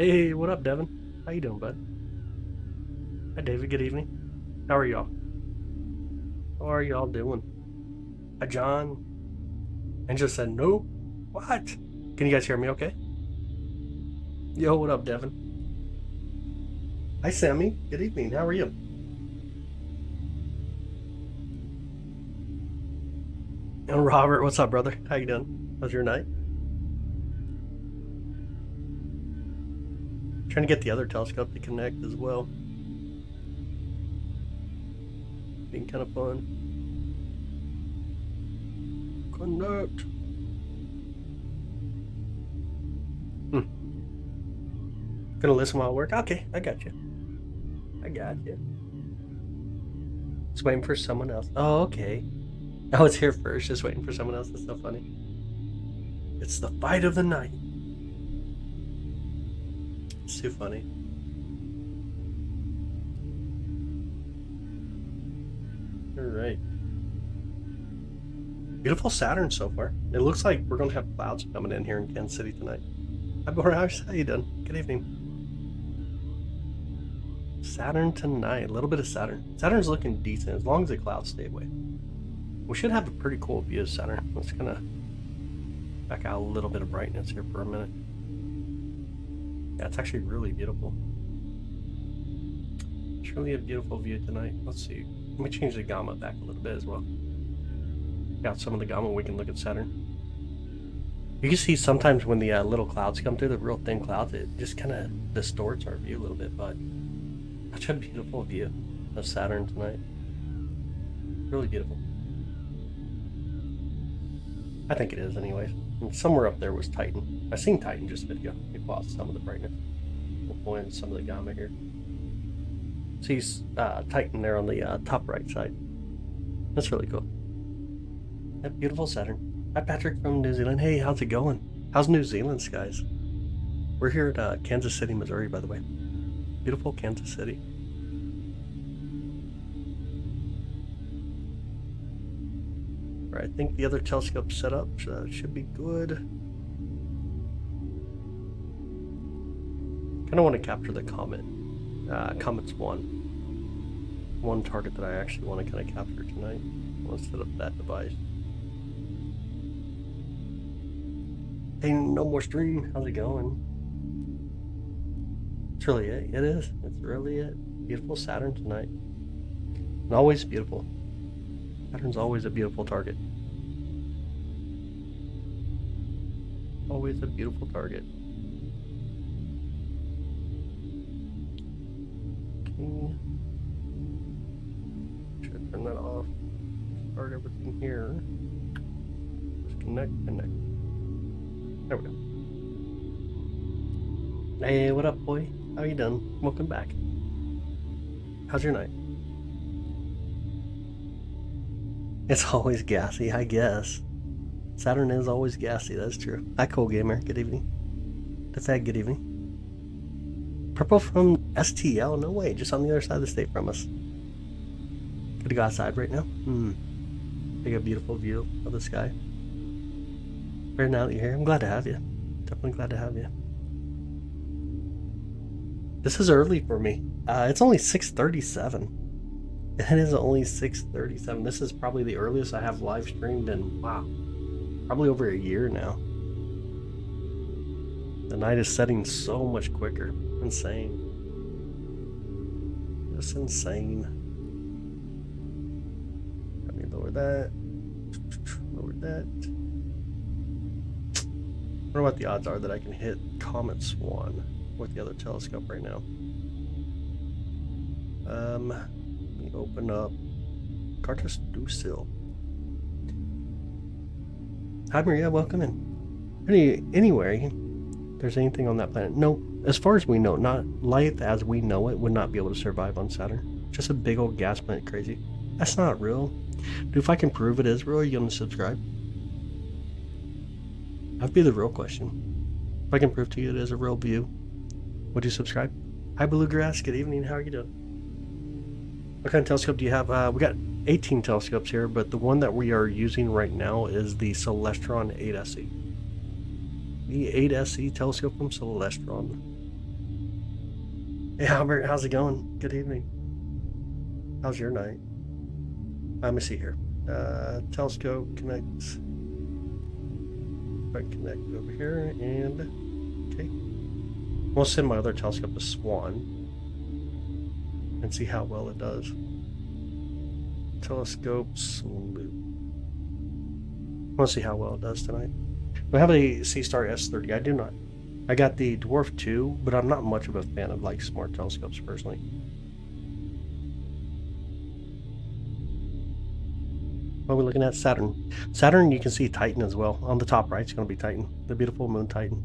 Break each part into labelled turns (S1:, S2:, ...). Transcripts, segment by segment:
S1: Hey, what up, Devin? How you doing, bud? Hi, David. Good evening. How are y'all? How are y'all doing? Hi, John. And just said nope. What? Can you guys hear me? Okay. Yo, what up, Devin? Hi, Sammy. Good evening. How are you? And Robert, what's up, brother? How you doing? How's your night? Trying to get the other telescope to connect as well. Being kind of fun. Connect. Gonna listen while I work? Okay, I got you. I got you. Just waiting for someone else. Oh, okay. I was here first, just waiting for someone else. That's so funny. It's the fight of the night. It's too funny. All right. Beautiful Saturn so far. It looks like we're gonna have clouds coming in here in Kansas City tonight. Hi, Borash. How you doing? Good evening. Saturn tonight. A little bit of Saturn. Saturn's looking decent as long as the clouds stay away. We should have a pretty cool view of Saturn. Let's kind of back out a little bit of brightness here for a minute. Yeah, it's actually really beautiful. It's really a beautiful view tonight. Let's see. Let me change the gamma back a little bit as well. Got some of the gamma, we can look at Saturn. You can see sometimes when the little clouds come through, the real thin clouds, it just kind of distorts our view a little bit, but such a beautiful view of Saturn tonight. Really beautiful. I think it is anyways. And somewhere up there was Titan. I seen Titan just a bit ago. Let me pause some of the brightness. We'll pull in some of the gamma here. See Titan there on the top right side. That's really cool. That beautiful Saturn. Hi, Patrick from New Zealand. Hey, how's it going? How's New Zealand skies? We're here at Kansas City, Missouri, by the way. Beautiful Kansas City. All right, I think the other telescope's set up, so that should be good. Kind of want to capture the comet. Comet's one target that I actually want to kind of capture tonight. I want to set up that device. Hey, no more stream. How's it going? It's really it. It is. It's really it. Beautiful Saturn tonight. And always beautiful. Saturn's always a beautiful target. Always a beautiful target. Okay. Should turn that off. Start everything here. Just connect. There we go. Hey, what up, boy? How you doing? Welcome back. How's your night? It's always gassy, I guess. Saturn is always gassy, that's true. Hi, Cool Gamer. Good evening. The Fed, good evening. Purple from STL? No way, just on the other side of the state from us. Good to go outside right now? Take a beautiful view of the sky. Very now that you're here, I'm glad to have you. Definitely glad to have you. This is early for me. It's only 6:37. It is only 6:37. This is probably the earliest I have live streamed in, wow, probably over a year now. The night is setting so much quicker. Insane. Just insane. Let me lower that. Lower that. I wonder what the odds are that I can hit Comet Swan with the other telescope right now. Let me open up Cartus Ducil. Hi Maria, welcome in. Anyway, there's anything on that planet? No, as far as we know, not life as we know it would not be able to survive on Saturn. Just a big old gas planet, crazy. That's not real. Dude, if I can prove it is real, are you gonna subscribe? That'd be the real question. If I can prove to you it is a real view, would you subscribe? Hi Bluegrass, good evening, how are you doing? What kind of telescope do you have? We got 18 telescopes here, but the one that we are using right now is the Celestron 8SE. The 8SE telescope from Celestron. Hey Albert, how's it going? Good evening. How's your night? Let me see here. Telescope connects. Right, connect over here and okay. We'll send my other telescope to Swan and see how well it does. Telescope salute. I want to see how well it does tonight. I have a C-Star S30. I do not. I got the Dwarf 2, but I'm not much of a fan of like smart telescopes personally. What are we looking at? Saturn. Saturn, you can see Titan as well. On the top right, it's going to be Titan. The beautiful moon Titan.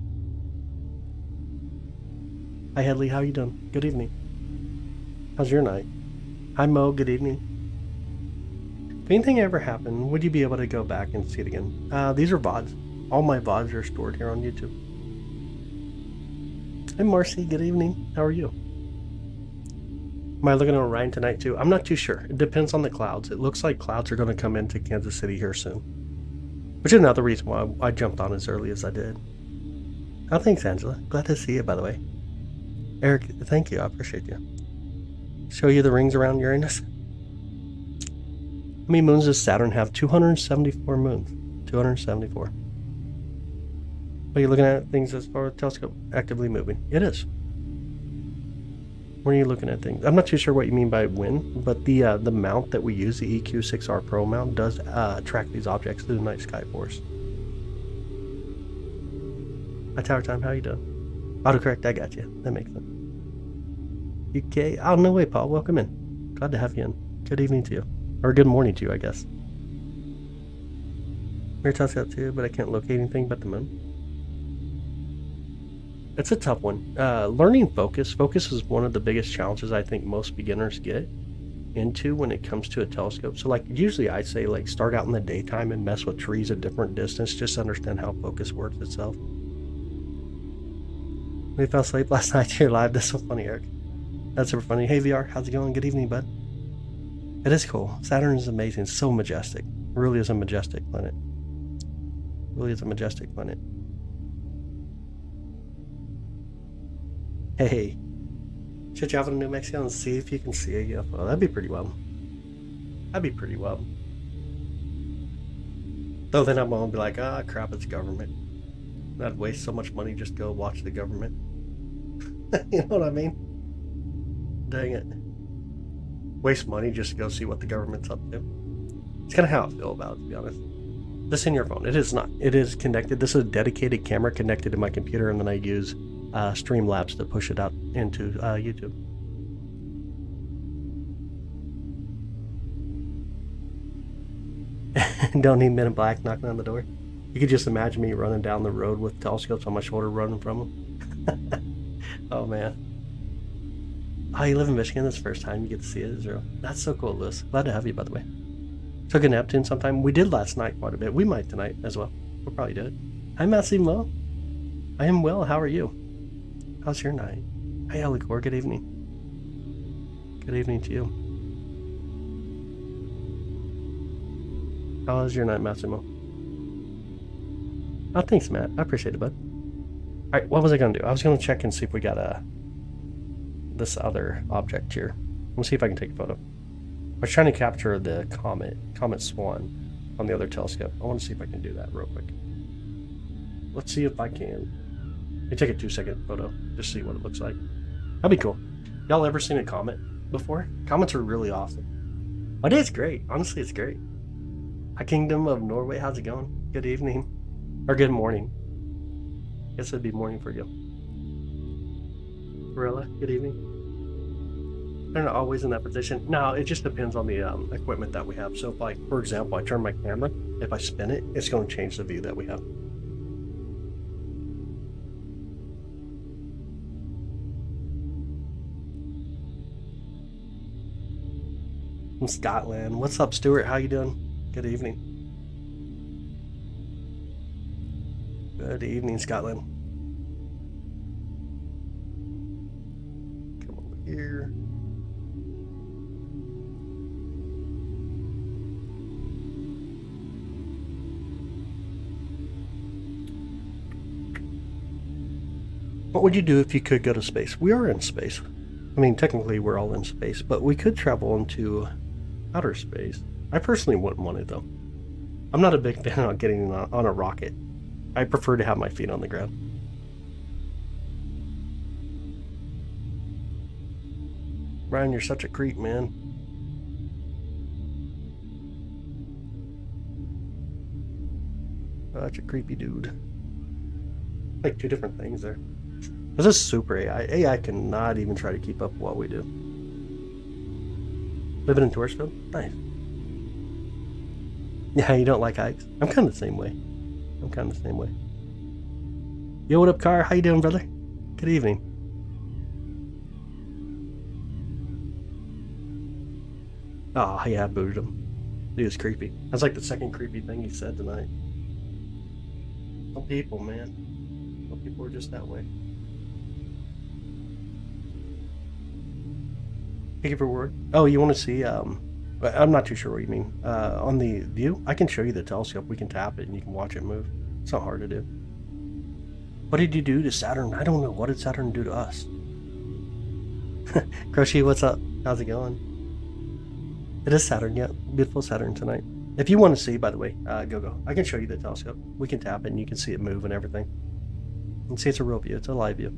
S1: Hi Headley, how you doing? Good evening. How's your night? Hi Mo, good evening. If anything ever happened, would you be able to go back and see it again? These are VODs. All my VODs are stored here on YouTube. Hey Marcy, good evening. How are you? Am I looking at Orion tonight too? I'm not too sure. It depends on the clouds. It looks like clouds are going to come into Kansas City here soon. Which is another reason why I jumped on as early as I did. Oh, thanks Angela. Glad to see you, by the way. Eric, thank you. I appreciate you. Show you the rings around Uranus. How many moons does Saturn have? 274 moons. 274. Are you looking at things as far as telescope actively moving? It is. When are you looking at things? I'm not too sure what you mean by when, but the mount that we use, the EQ6R Pro mount, does track these objects through the night sky for us. Hi Tower Time, how you doing? Autocorrect, I got you. That makes sense. UK, oh no way, Paul. Welcome in. Glad to have you in. Good evening to you, or good morning to you, I guess. Mirror telescope too, but I can't locate anything but the moon. It's a tough one. Learning focus. Focus is one of the biggest challenges I think most beginners get into when it comes to a telescope. So like usually I say like start out in the daytime and mess with trees at different distance just to understand how focus works itself. We fell asleep last night here live. That's so funny, Eric. That's super funny. Hey VR, how's it going? Good evening, bud. It is cool. Saturn is amazing. It's so majestic. It really is a majestic planet. It really is a majestic planet. Hey, should travel to New Mexico and see if you can see a UFO? That'd be pretty well. That'd be pretty well. Though then I'm gonna be like, ah, crap, it's government. I'd waste so much money just to go watch the government. You know what I mean? Dang it. Waste money just to go see what the government's up to. It's kind of how I feel about it, to be honest. This in your phone. It is not. It is connected. This is a dedicated camera connected to my computer, and then I use Streamlabs to push it out into YouTube. Don't need Men in Black knocking on the door. You could just imagine me running down the road with telescopes on my shoulder running from them. Oh man. Oh, you live in Michigan? This is the first time you get to see it, Israel. That's so cool, Liz. Glad to have you, by the way. Took a Neptune sometime. We did last night quite a bit. We might tonight as well. We'll probably do it. Hi, Massimo. I am well. How are you? How's your night? Hi, Alicor. Good evening. Good evening to you. How was your night, Massimo? Oh, thanks, Matt. I appreciate it, bud. All right, what was I going to do? I was going to check and see if we got this other object here. Let's see if I can take a photo. I was trying to capture the Comet Swan on the other telescope. I want to see if I can do that real quick. Let's see if I can. Let me take a 2-second photo, just see what it looks like. That'd be cool. Y'all ever seen a comet before? Comets are really awesome. It is great. Honestly, it's great. Hi, Kingdom of Norway. How's it going? Good evening. Or good morning. I guess it'd be morning for you. Gorilla, good evening. They're not always in that position. No, it just depends on the equipment that we have. So if, like, for example, I turn my camera, if I spin it, it's going to change the view that we have. From Scotland. What's up, Stuart? How you doing? Good evening. Good evening, Scotland. Come over here. What would you do if you could go to space? We are in space. I mean, technically we're all in space, but we could travel into outer space. I personally wouldn't want it though. I'm not a big fan of getting on a rocket. I prefer to have my feet on the ground. Ryan, you're such a creep, man. Such a creepy dude. Like two different things there. This is super AI. AI cannot even try to keep up with what we do. Living in Toursfield? Nice. Yeah, you don't like hikes? I'm kind of the same way. Yo, what up, Car? How you doing, brother? Good evening. Oh, yeah, I booted him. He was creepy. That's like the second creepy thing he said tonight. Some people, man. Some people are just that way. Thank you for word. Oh, you want to see? I'm not too sure what you mean. On the view, I can show you the telescope. We can tap it and you can watch it move. It's not hard to do. What did you do to Saturn? I don't know. What did Saturn do to us? Crochet, what's up? How's it going? It is Saturn, yeah. Beautiful Saturn tonight. If you want to see, by the way, go. I can show you the telescope. We can tap it and you can see it move and everything. And see, it's a real view. It's a live view.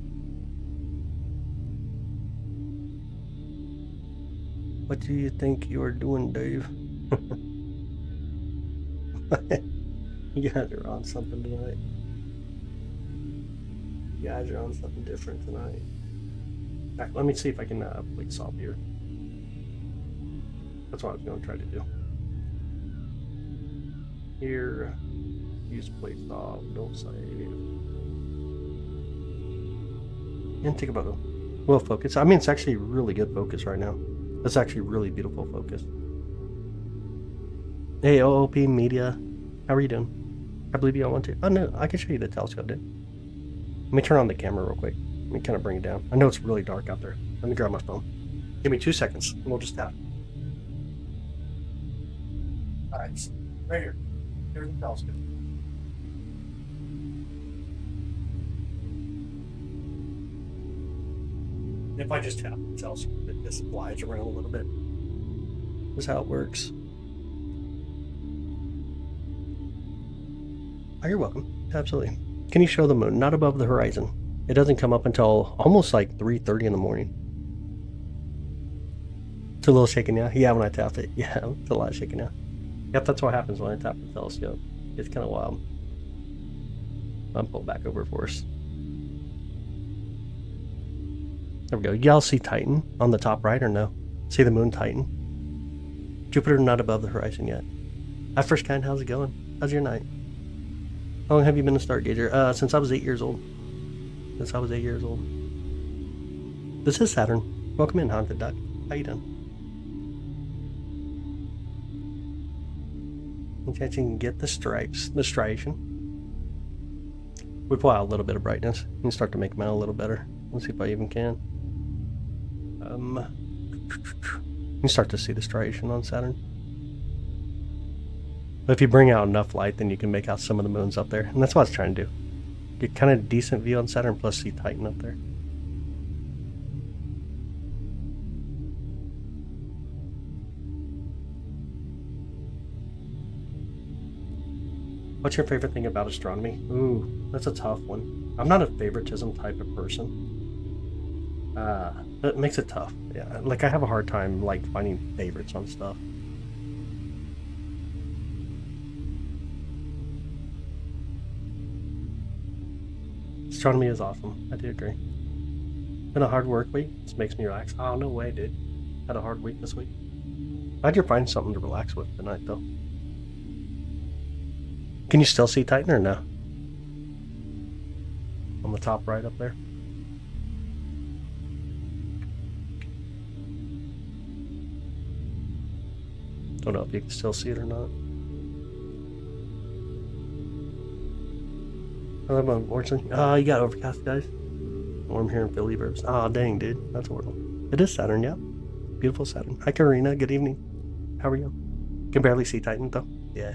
S1: What do you think you're doing, Dave? You guys are on something tonight. You guys are on something different tonight. Let me see if I can plate solve here. That's what I was going to try to do. Here, use plate solve, don't save. And think about it. Well, focus. I mean, it's actually really good focus right now. That's actually really beautiful focus. Hey, OOP Media, how are you doing? I believe you don't want to. Oh no, I can show you the telescope, dude. Let me turn on the camera real quick. Let me kind of bring it down. I know it's really dark out there. Let me grab my phone. Give me 2 seconds, and we'll just tap. All right, right here. Here's the telescope. If I just tap the telescope, it just flies around a little bit. This is how it works. Oh, you're welcome. Absolutely. Can you show the moon? Not above the horizon. It doesn't come up until almost like 3:30 in the morning. It's a little shaking now. Yeah, when I tap it. Yeah, it's a lot shaking now. Yep, that's what happens when I tap the telescope. It's kind of wild. I'll pull back over for us. There we go. Y'all see Titan on the top right or no? See the moon Titan? Jupiter not above the horizon yet. Hi, First Kind. How's it going? How's your night? How long have you been a stargazer? Since I was 8 years old. This is Saturn. Welcome in, Haunted Duck. How you doing? Okay, you can get the stripes, the striation. We pull out a little bit of brightness and start to make them out a little better. Let's see if I even can. You start to see the striation on Saturn. But if you bring out enough light, then you can make out some of the moons up there. And that's what I was trying to do. Get kind of decent view on Saturn, plus see Titan up there. What's your favorite thing about astronomy? Ooh, that's a tough one. I'm not a favoritism type of person. That makes it tough. Yeah, like I have a hard time like finding favorites on stuff. Astronomy is awesome. I do agree. Been a hard work week. This makes me relax. Oh, no way, dude. Had a hard week this week. Glad you're finding something to relax with tonight, though. Can you still see Titan or no? On the top right up there. Don't know if you can still see it or not. Unfortunately. You got overcast, guys. Warm here in Philly, verbs. Oh, dang, dude. That's horrible. It is Saturn, yeah. Beautiful Saturn. Hi, Karina. Good evening. How are you? Can barely see Titan, though. Yeah.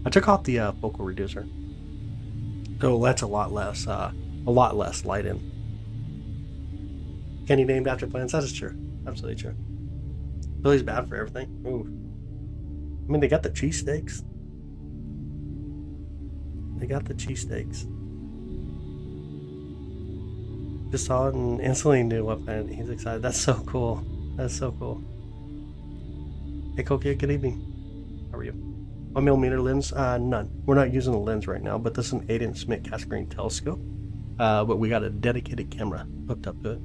S1: I took off the focal reducer. So that's a lot less light in. Candy named after plants. That is true. Absolutely true. Philly's bad for everything. Ooh. I mean, they got the cheesesteaks. They got the cheesesteaks. Just saw it and instantly knew what planet he's excited. That's so cool. That's so cool. Hey, Kokia, good evening. How are you? 1mm lens? None. We're not using a lens right now, but this is an 8-inch Smith cast screen telescope. But we got a dedicated camera hooked up to it.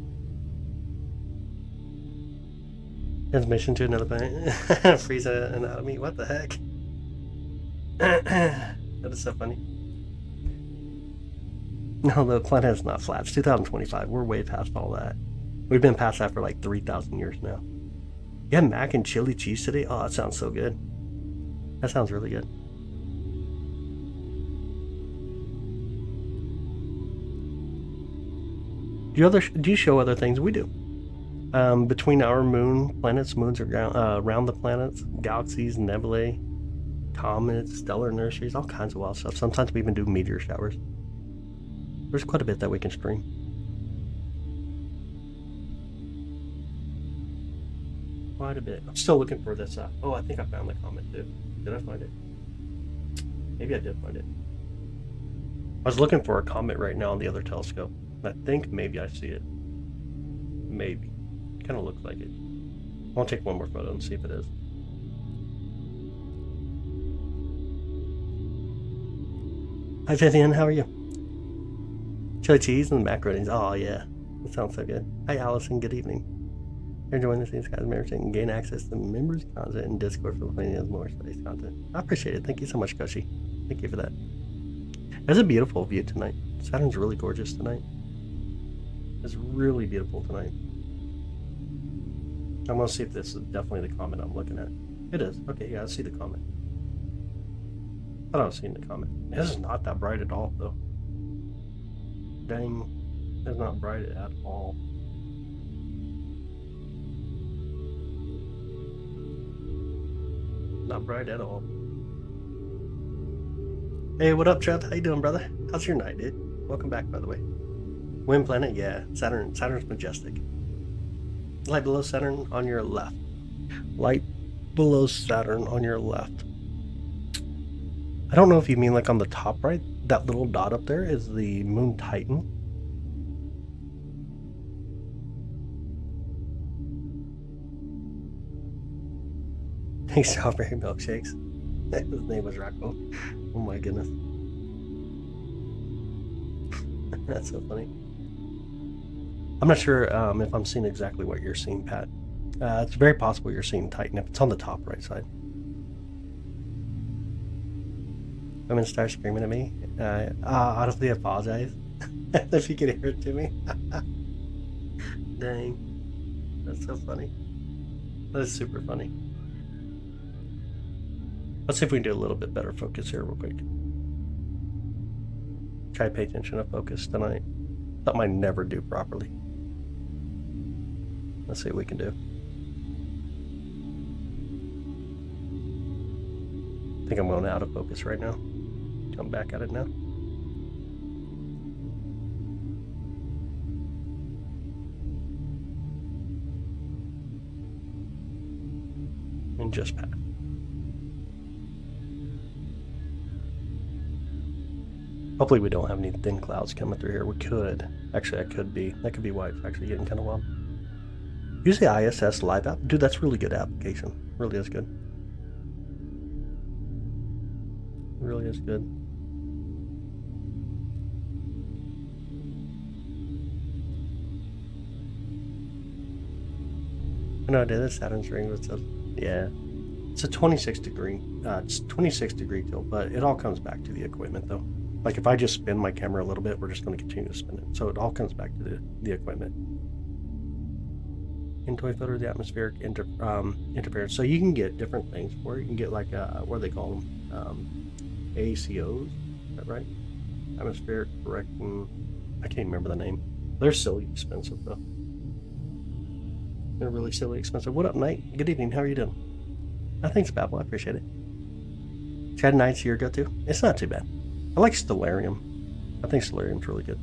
S1: Transmission to another planet. Freeze anatomy. What the heck? That is so funny. No, the planet is not flat. It's 2025. We're way past all that. We've been past that for like 3,000 years now. You had mac and chili cheese today? Oh, that sounds so good. That sounds really good. Do you show other things? We do. Between our moon, planets, moons around the planets, galaxies, nebulae, comets, stellar nurseries, all kinds of wild stuff. Sometimes we even do meteor showers. There's quite a bit that we can stream. Quite a bit. I'm still looking for this. Oh, I think I found the comment too. Did I find it? Maybe I did find it. I was looking for a comet right now on the other telescope. I think maybe I see it. Maybe. Kind of looks like it. I'll take one more photo and see if it is. Hi Vivian, how are you? Chili cheese and macaroni. Oh yeah, that sounds so good. Hi Allison, good evening. You're enjoying the scenes, guys. Remember to gain access to members' content and Discord for plenty of more space content. I appreciate it. Thank you so much, Koshi. Thank you for that. There's a beautiful view tonight. Saturn's really gorgeous tonight. It's really beautiful tonight. I'm gonna see if this is definitely the comment I'm looking at. It is. Okay, yeah, I see the comment. I thought I was seeing the comment. This is not that bright at all, though. Dang, it's not bright at all. Not bright at all. Hey, what up, Trev? How you doing, brother? How's your night, dude? Welcome back, by the way. Wind planet, yeah. Saturn's majestic. Light below Saturn on your left. Light below Saturn on your left. I don't know if you mean like on the top right. That little dot up there is the moon Titan. Hey, strawberry milkshakes. His name was Rocco. Oh my goodness. That's so funny. I'm not sure if I'm seeing exactly what you're seeing, Pat. It's very possible you're seeing Titan if it's on the top right side. Women start screaming at me. Honestly, I apologize if you can hear it to me. Dang, that's so funny. That is super funny. Let's see if we can do a little bit better focus here real quick. Try to pay attention to focus tonight. Something I never do properly. Let's see what we can do. I think I'm going out of focus right now. Come back at it now. And just pass. Hopefully we don't have any thin clouds coming through here. We could. Actually, that could be why it's actually getting kind of wild. Use the ISS Live app. Dude, that's a really good application. Really is good. Really is good. I know I did this Saturn's ring, but it's yeah. It's a 26 degree. It's 26 degree tilt, but it all comes back to the equipment though. Like if I just spin my camera a little bit, we're just going to continue to spin it. So it all comes back to the equipment. In toy photo, the atmospheric interference. So you can get different things for it. You can get like what do they call them? ACOs. Is that right? Atmospheric correcting. I can't remember the name. They're silly expensive though. They're really silly expensive. What up, Knight? Good evening. How are you doing? Thanks, Babel. I appreciate it. Chad Knight's a year ago too. It's not too bad. I like Stellarium. I think Stellarium's really good.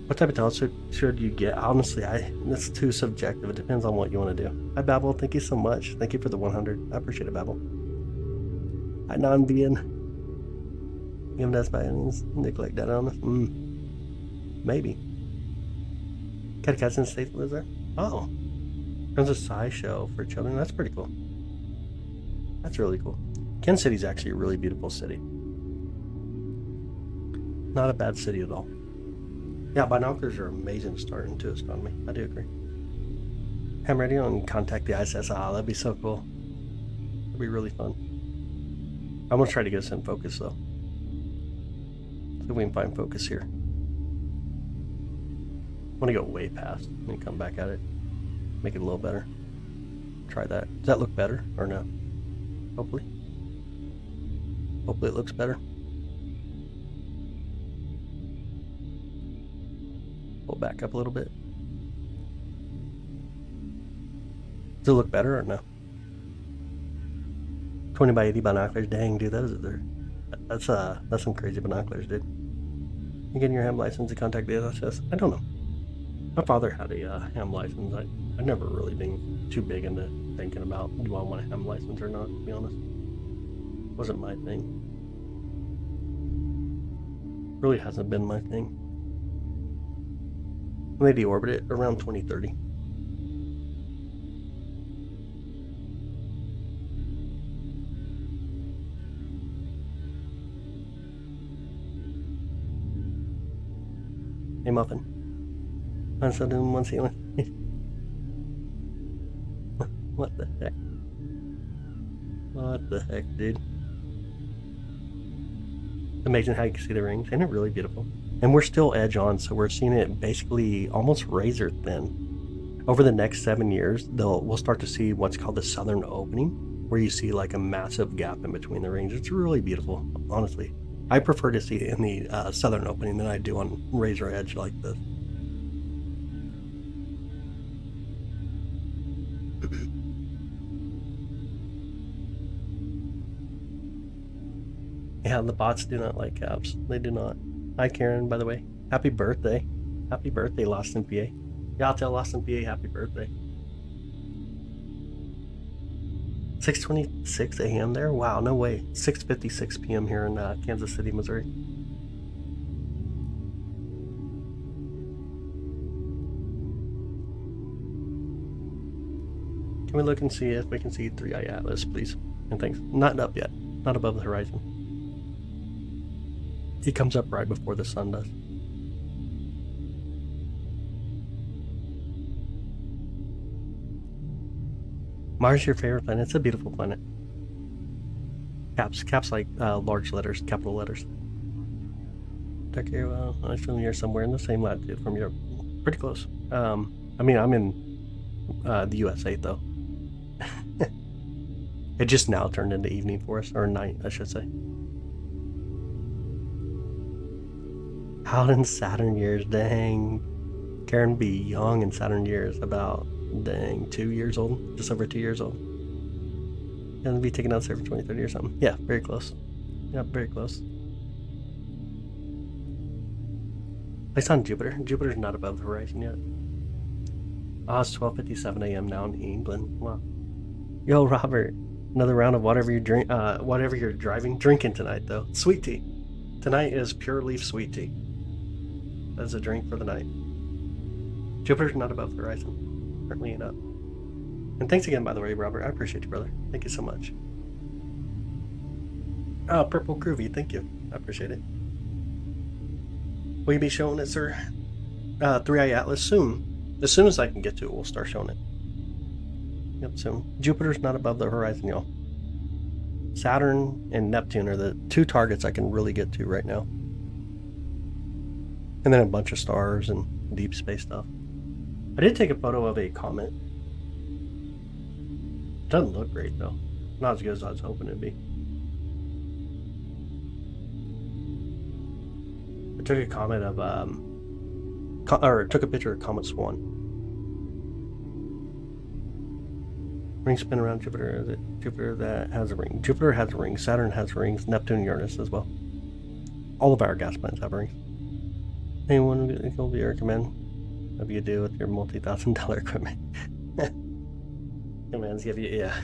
S1: What type of telescope should you get? Honestly, that's too subjective. It depends on what you want to do. Hi, Babel. Thank you so much. Thank you for the 100. I appreciate it, Babel. Hi, non-being. Even that's by any means. Neglect that on us. Maybe. Catechism State lives there? Oh. There's a sci-show for children. That's pretty cool. That's really cool. Kansas City's actually a really beautiful city. Not a bad city at all. Yeah, binoculars are amazing to start into astronomy. I do agree. Ham radio and contact the ISS. That'd be so cool. That'd be really fun. I'm gonna try to get us in focus though. See if we can find focus here. I want to go way past and come back at it. Make it a little better. Try that. Does that look better or no? Hopefully. Hopefully it looks better. Pull back up a little bit. Does it look better or no? 20 by 80 binoculars. Dang, dude, that's some crazy binoculars, dude. You getting your ham license to contact the ISS? I don't know. My father had a ham license. I've never really been too big into thinking about do I want a ham license or not, to be honest. Wasn't my thing. Really hasn't been my thing. They deorbit it around 2030. Hey, Muffin. I'm still doing one ceiling. What the heck? What the heck, dude? Amazing how you can see the rings. Isn't it really beautiful? And we're still edge on, so we're seeing it basically almost razor thin. Over the next 7 years, we'll start to see what's called the southern opening, where you see like a massive gap in between the rings. It's really beautiful, honestly. I prefer to see it in the southern opening than I do on razor edge like this. Yeah, the bots do not like caps. They do not. Hi, Karen, by the way. Happy birthday. Happy birthday, Lost in PA. Yeah, I'll tell Lost in PA happy birthday. 6:26 a.m. there? Wow, no way. 6:56 p.m. here in Kansas City, Missouri. Can we look and see if we can see 3i Atlas, please? And thanks. Not up yet. Not above the horizon. He comes up right before the sun does. Mars, your favorite planet? It's a beautiful planet. Caps like large letters, capital letters. Turkey, well, I assume you're somewhere in the same latitude from Europe. Pretty close. I mean, I'm in the USA though. It just now turned into evening for us, or night, I should say. Out in Saturn years, dang. Karen be young in Saturn years, about, dang, 2 years old, just over 2 years old. Gonna be taken out there for 2030 or something. Yeah, very close. Yeah, very close. Place on Jupiter. Jupiter's not above the horizon yet. It's 12:57 a.m. now in England. Wow. Yo, Robert, another round of whatever you drink, whatever you're drinking tonight, though. Sweet tea. Tonight is pure leaf sweet tea. That's a drink for the night. Jupiter's not above the horizon. Certainly not. And thanks again, by the way, Robert. I appreciate you, brother. Thank you so much. Purple Groovy, thank you. I appreciate it. Will you be showing it, sir? 3i Atlas soon. As soon as I can get to it, we'll start showing it. Yep, soon. Jupiter's not above the horizon, y'all. Saturn and Neptune are the two targets I can really get to right now. And then a bunch of stars and deep space stuff. I did take a photo of a comet. It doesn't look great though. Not as good as I was hoping it'd be. I took a comet of took a picture of Comet Swan. Ring spin around Jupiter. Is it Jupiter that has a ring? Jupiter has a ring. Saturn has rings. Neptune, Uranus as well. All of our gas planets have rings. Anyone will be recommend what you do with your multi-$1,000 equipment. Commands give you, yeah.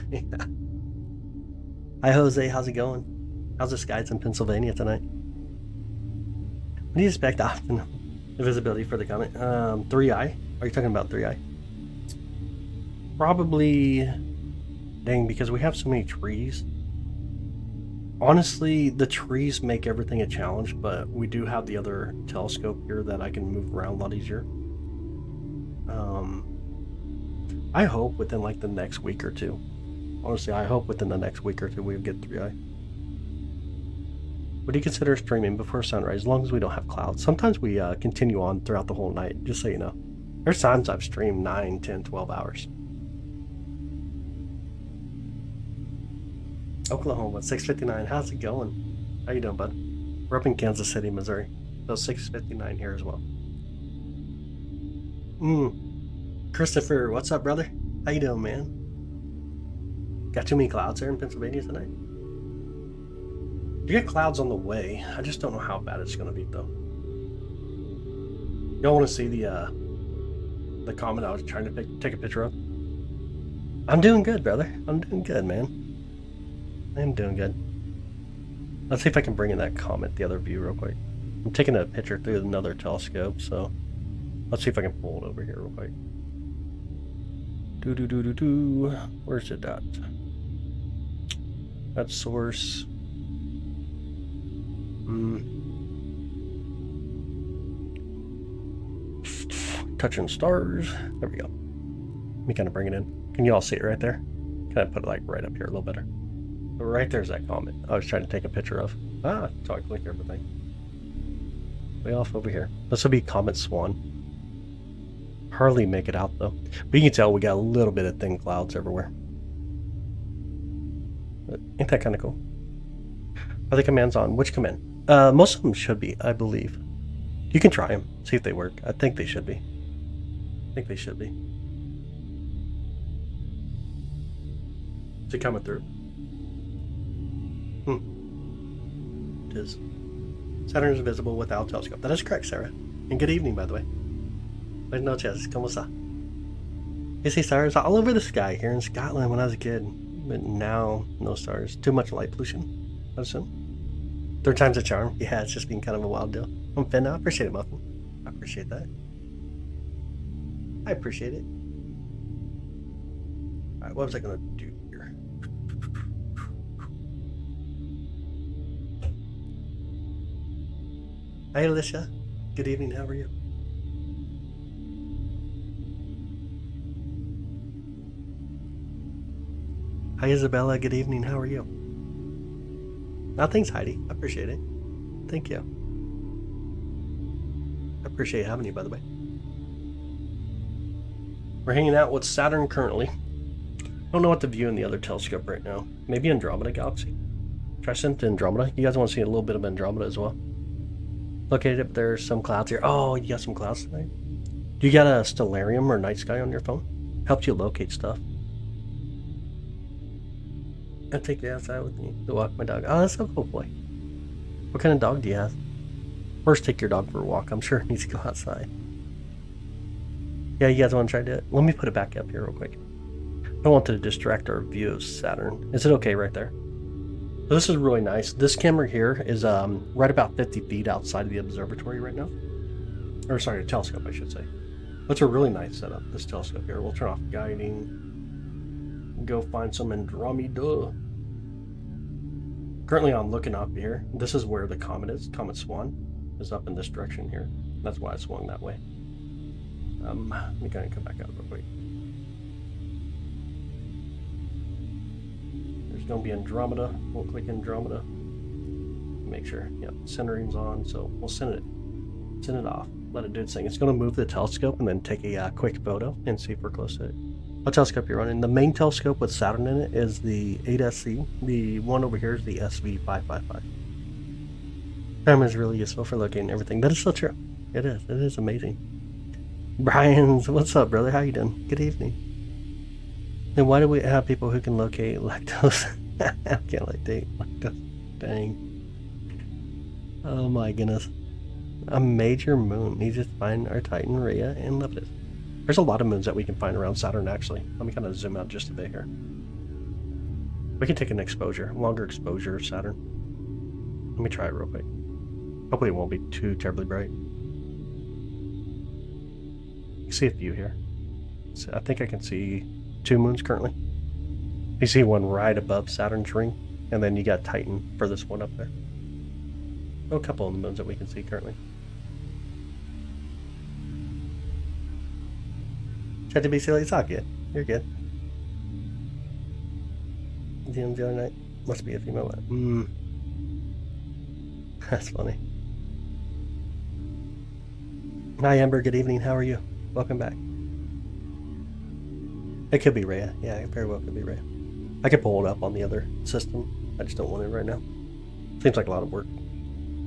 S1: Hi Jose, how's it going? How's the skies in Pennsylvania tonight? What do you expect often? The visibility for the comet? 3i? Are you talking about 3i? Probably, dang, because we have so many trees. Honestly, the trees make everything a challenge, but we do have the other telescope here that I can move around a lot easier. I hope within like the next week or two. Honestly, I hope within the next week or two we'll get 3i. What do you consider streaming before sunrise, as long as we don't have clouds? Sometimes we continue on throughout the whole night, just so you know. There's times I've streamed 9, 10, 12 hours. Oklahoma, 6:59. How's it going? How you doing, bud? We're up in Kansas City, Missouri. So 6:59 here as well. Christopher, what's up, brother? How you doing, man? Got too many clouds there in Pennsylvania tonight? You get clouds on the way. I just don't know how bad it's gonna be though. Y'all want to see the comet I was trying to take a picture of? I'm doing good, brother. I'm doing good, man. I'm doing good. Let's see if I can bring in that comet, the other view, real quick. I'm taking a picture through another telescope, so let's see if I can pull it over here real quick. Where's it at? That's source. Touching stars. There we go. Let me kind of bring it in. Can you all see it right there? Kind of put it like right up here a little better. But right there's that comet I was trying to take a picture of. So I click everything. Way off over here. This will be Comet Swan. Hardly make it out though. But you can tell we got a little bit of thin clouds everywhere. But ain't that kind of cool? Are the commands on? Which command? Most of them should be, I believe. You can try them, see if they work. I think they should be. Is it coming through? It is. Saturn is visible without telescope. That is correct, Sarah. And good evening, by the way. Buenas noches, ¿cómo está? You see stars all over the sky here in Scotland when I was a kid. But now, no stars. Too much light pollution, I assume. Third time's a charm. Yeah, it's just been kind of a wild deal. I'm Finn. I appreciate it, Muffin. I appreciate that. I appreciate it. Alright, what was I going to do here? Hi, Alicia. Good evening. How are you? Hi, Isabella. Good evening. How are you? Thanks, Heidi. I appreciate it. Thank you. I appreciate having you, by the way. We're hanging out with Saturn currently. I don't know what to view in the other telescope right now. Maybe Andromeda Galaxy. Try send to Andromeda. You guys want to see a little bit of Andromeda as well? Located up there's some clouds here. Oh, you got some clouds tonight? Do you got a Stellarium or Night Sky on your phone? Helps you locate stuff. I take you outside with me to walk my dog. Oh, that's so cool, boy. What kind of dog do you have? First, take your dog for a walk. I'm sure it needs to go outside. Yeah, you guys want to try to do it? Let me put it back up here real quick. I don't want to distract our view of Saturn. Is it okay right there? So this is really nice. This camera here is right about 50 feet outside of the observatory right now. Or sorry, a telescope, I should say. That's a really nice setup, this telescope here. We'll turn off guiding. Go find some Andromeda. Currently I'm looking up here. This is where the comet is. Comet Swan is up in this direction here. That's why I swung that way. Let me kind of come back out real quick. There's going to be Andromeda. We'll click Andromeda. Make sure, yep, centering's on. So we'll send it off. Let it do its thing. It's going to move the telescope and then take a quick photo and see if we're close to it. What telescope you're running? The main telescope with Saturn in it is the 8SC. The one over here is the SV555. Camera is really useful for locating everything. That is so true. It is. It is amazing. Brian's, what's up, brother? How you doing? Good evening. Then why do we have people who can locate lactose? I can't locate lactose. Dang. Oh my goodness. a major moon. Need to find our Titan, Rhea, and Lepidus. There's a lot of moons that we can find around Saturn, actually. Let me kind of zoom out just a bit here. We can take an exposure, longer exposure of Saturn. Let me try it real quick. Hopefully it won't be too terribly bright. You can see a few here. So I think I can see 2 moons currently. You see one right above Saturn's ring, and then you got Titan for this one up there. Oh, a couple of the moons that we can see currently. Tried to be silly, it's all good. You're good. The other night must be a female one. That's funny. Hi Amber, good evening. How are you? Welcome back. It could be Rhea. Yeah, it very well could be Rhea. I could pull it up on the other system. I just don't want it right now. Seems like a lot of work.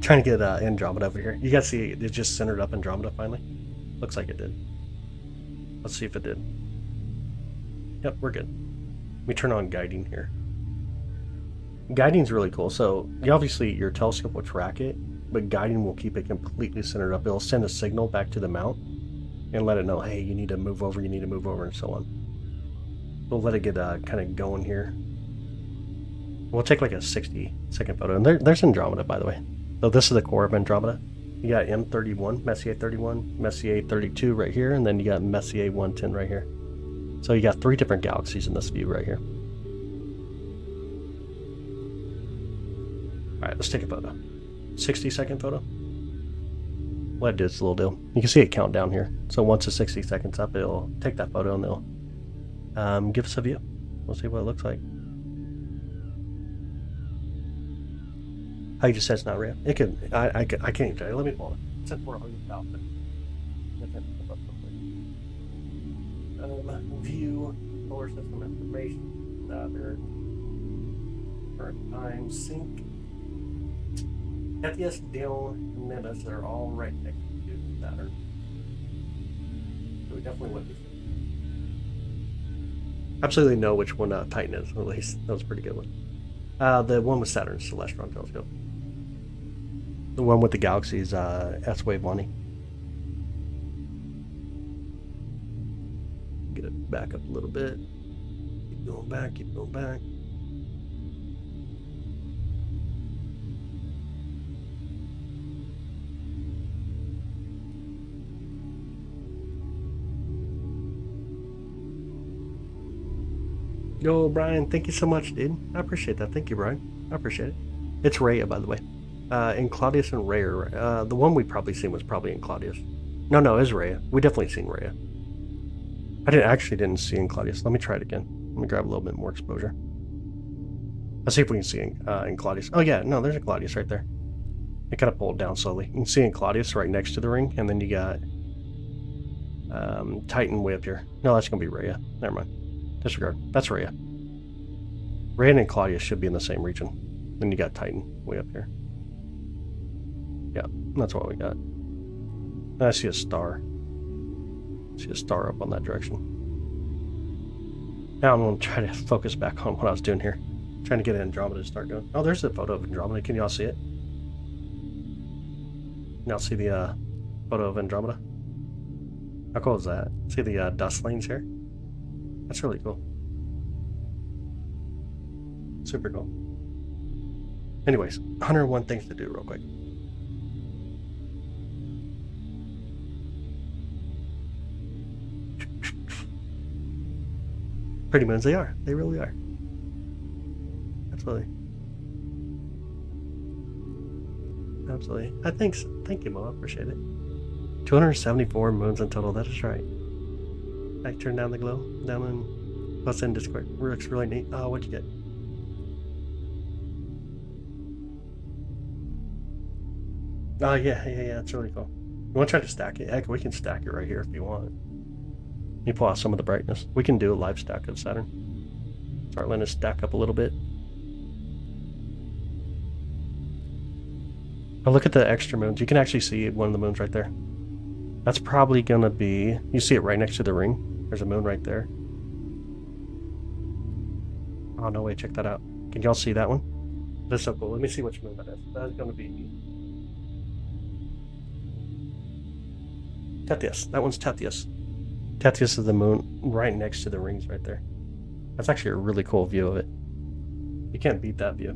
S1: Trying to get Andromeda over here. You guys see it just centered up Andromeda finally? Looks like it did. Let's see if it did. Yep, we're good. Let me turn on guiding here. Guiding's really cool. So obviously your telescope will track it, but guiding will keep it completely centered up. It'll send a signal back to the mount and let it know, hey, you need to move over, and so on. We'll let it get kind of going here. We'll take like a 60-second photo. And there's Andromeda, by the way. So this is the core of Andromeda. You got M31, Messier 31, Messier 32 right here, and then you got Messier 110 right here. So you got 3 different galaxies in this view right here. Alright, let's take a photo. 60-second photo. Let it do its little deal. You can see it count down here. So once the 60 seconds up, it'll take that photo and it'll give us a view. We'll see what it looks like. How you just said it's not real? It could. I can't even tell you. Let me pull it. Since we're on the outfit. View solar system information. Their current time sync. Cepheus, Dione, Nimbus are all right next to Saturn. So we definitely would be. Absolutely know which one Titan is, at least. That was a pretty good one. The one with Saturn's Celestron telescope. The one with the galaxies, S-Wave 1. Get it back up a little bit. Keep going back, keep going back. Yo, Brian, thank you so much, dude. I appreciate that. Thank you, Brian. I appreciate it. It's Rhea, by the way. In Claudius and Rhea. The one we probably seen was probably in Claudius. No, it was Rhea. We definitely seen Rhea. I actually didn't see in Claudius. Let me try it again. Let me grab a little bit more exposure. Let's see if we can see in Claudius. Oh yeah, no, there's a Claudius right there. It kind of pulled down slowly. You can see in Claudius right next to the ring, and then you got Titan way up here. No, that's gonna be Rhea. Never mind. Disregard. That's Rhea. Rhea and Claudius should be in the same region. Then you got Titan way up here. Yeah, that's what we got. And I see a star. I see a star up on that direction. Now I'm going to try to focus back on what I was doing here. Trying to get Andromeda to start doing. Oh, there's a photo of Andromeda. Can y'all see it? Y'all see the photo of Andromeda? How cool is that? See the dust lanes here? That's really cool. Super cool. Anyways, 101 things to do real quick. Pretty moons they are. They really are. Absolutely. Absolutely. Thank you, Mo. I appreciate it. 274 moons in total. That is right. I turn down the glow. Down in plus in Discord. Looks really neat. Oh, what'd you get? Oh, yeah. It's really cool. You want to try to stack it? Heck, we can stack it right here if you want. You pull out some of the brightness. We can do a live stack of Saturn. Start letting it stack up a little bit. Oh, look at the extra moons. You can actually see one of the moons right there. That's probably going to be... You see it right next to the ring. There's a moon right there. Oh, no way. Check that out. Can y'all see that one? That's so cool. Let me see which moon that is. That's going to be... Tethys. That one's Tethys. Tethys is the moon right next to the rings right there. That's actually a really cool view of it. You can't beat that view.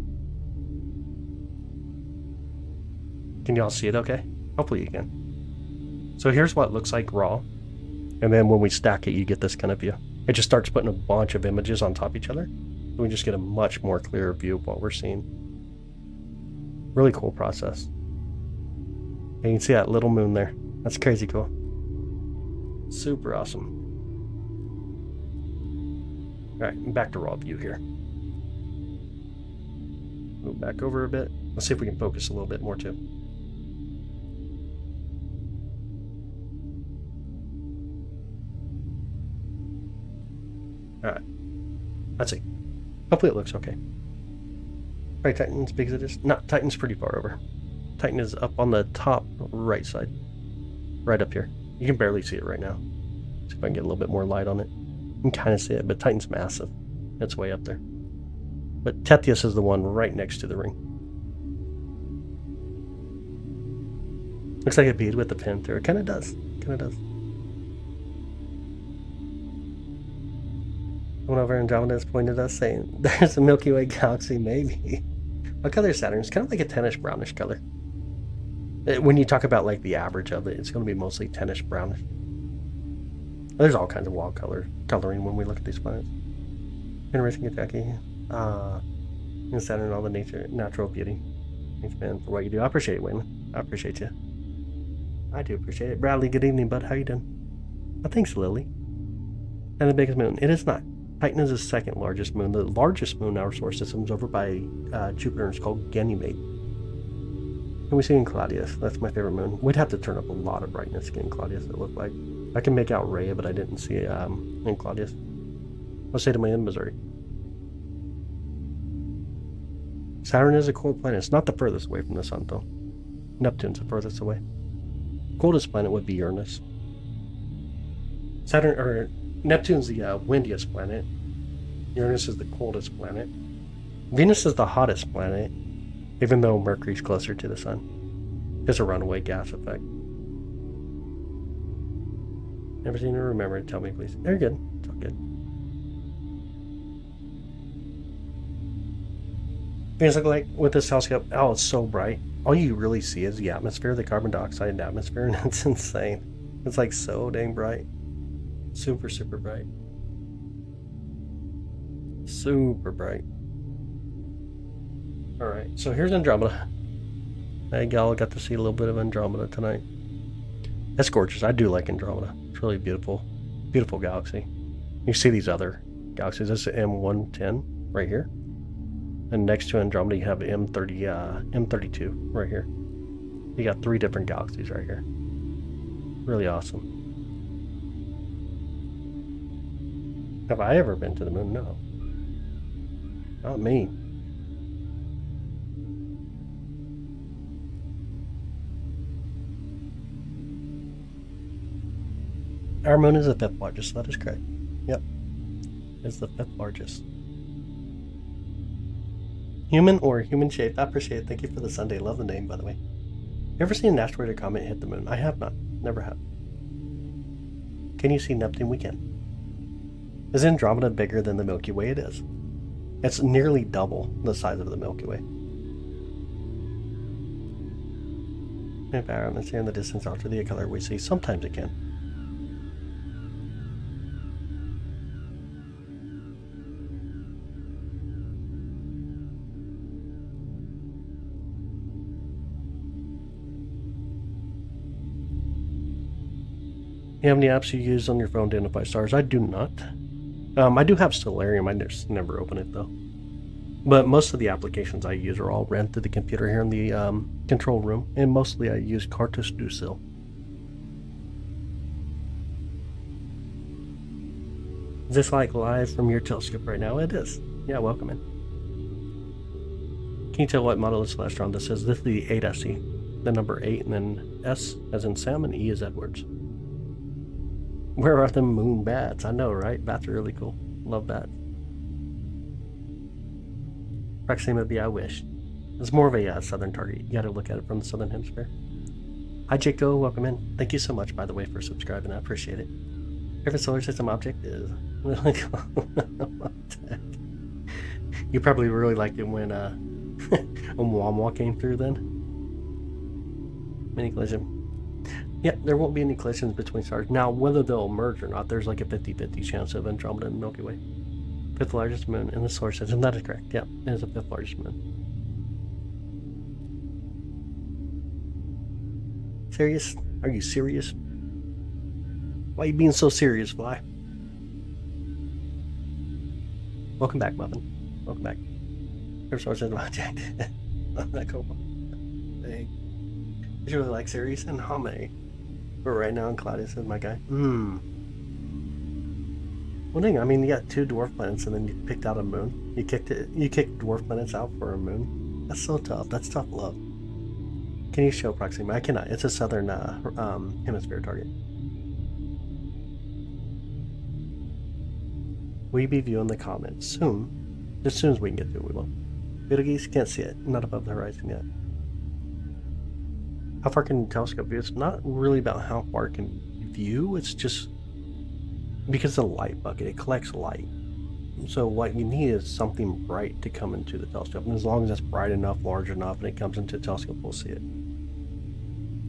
S1: Can y'all see it okay? Hopefully you can. So here's what it looks like raw. And then when we stack it, you get this kind of view. It just starts putting a bunch of images on top of each other. So we just get a much more clearer view of what we're seeing. Really cool process. And you can see that little moon there. That's crazy cool. Super awesome. Alright, back to raw view here. Move back over a bit. Let's see if we can focus a little bit more too. Alright. Let's see. Hopefully it looks okay. Right, Titan's big as it is. No, Titan's pretty far over. Titan is up on the top right side. Right up here. You can barely see it right now. See if I can get a little bit more light on it. You can kind of see it, but Titan's massive. It's way up there. But Tethys is the one right next to the ring. Looks like a bead with a pin through it. Kind of does. Kind of does. Someone over in Andromeda has pointed us saying there's a Milky Way galaxy, maybe. What color is Saturn? It's kind of like a tannish brownish color. When you talk about like the average of it, it's going to be mostly tannish brownish. There's all kinds of wild coloring when we look at these planets. Interesting Kentucky. In Saturn, all the natural beauty. Thanks, man, for what you do. I appreciate it, Wayman. I appreciate you. I do appreciate it. Bradley, good evening, bud. How you doing? Oh, thanks, Lily. And the biggest moon. It is not. Titan is the second largest moon. The largest moon in our solar system is over by Jupiter. It's called Ganymede. And we see in Claudius. That's my favorite moon. We'd have to turn up a lot of brightness to get in Claudius, it looked like. I can make out Rhea, but I didn't see in Claudius. Let's say to my in Missouri. Saturn is a cold planet. It's not the furthest away from the sun, though. Neptune's the furthest away. Coldest planet would be Uranus. Neptune's the windiest planet. Uranus is the coldest planet. Venus is the hottest planet, even though Mercury's closer to the sun. It's a runaway gas effect. Never seen or remember it. Tell me, please. They're good. It's all good. Venus look like with this telescope. Oh, it's so bright. All you really see is the atmosphere, the carbon dioxide atmosphere, and it's insane. It's like so dang bright. Super, super bright. Super bright. Alright, so here's Andromeda. Hey, gal, got to see a little bit of Andromeda tonight. That's gorgeous. I do like Andromeda. It's really beautiful. Beautiful galaxy. You see these other galaxies. This is M110 right here. And next to Andromeda, you have M32 right here. You got 3 different galaxies right here. Really awesome. Have I ever been to the moon? No. Not me. Our moon is the 5th largest, that is correct. Yep. It's the 5th largest. Human or human shaped. I appreciate it. Thank you for the Sunday. Love the name, by the way. You ever seen an asteroid or comet hit the moon? I have not. Never have. Can you see Neptune? We can. Is Andromeda bigger than the Milky Way? It is. It's nearly double the size of the Milky Way. If environments here in the distance alter the color we see, sometimes it can. You have any apps you use on your phone to identify stars? I do not. I do have Stellarium. I just never open it though. But most of the applications I use are all ran through the computer here in the control room, and mostly I use Cartus du Ciel. Is this like live from your telescope right now? It is. Yeah, welcome in. Can you tell what model of Celestron this is? This is the 8SE, the number 8, and then S as in Sam, and E as Edwards. Where are the moon bats? I know, right? Bats are really cool. Love bats. Proxima B, I wish. It's more of a southern target. You gotta look at it from the southern hemisphere. Hi, Jaco. Welcome in. Thank you so much, by the way, for subscribing. I appreciate it. Favorite solar system object is really cool. You probably really liked it when Oumuamua came through then. Mini collision. Yeah, there won't be any collisions between stars. Now, whether they'll merge or not, there's like a 50-50 chance of Andromeda and Milky Way. Fifth largest moon in the solar system. That is correct. Yeah, it is the fifth largest moon. Serious? Are you serious? Why are you being so serious, Fly? Welcome back, Muffin. Welcome back. First source of object. That cool. Dang. I really like Sirius and Hame. But right now, Claudius is my guy. One thing, I mean, you got 2 dwarf planets, and then you picked out a moon. You kicked dwarf planets out for a moon. That's so tough. That's tough love. Can you show Proxima? I cannot. It's a southern hemisphere target. Will you be viewing the comments soon? As soon as we can get to it, we will. Betelgeuse, can't see it. Not above the horizon yet. How far can the telescope view? It's not really about how far it can view. It's just because it's a light bucket. It collects light. So what you need is something bright to come into the telescope. And as long as it's bright enough, large enough, and it comes into the telescope, we'll see it.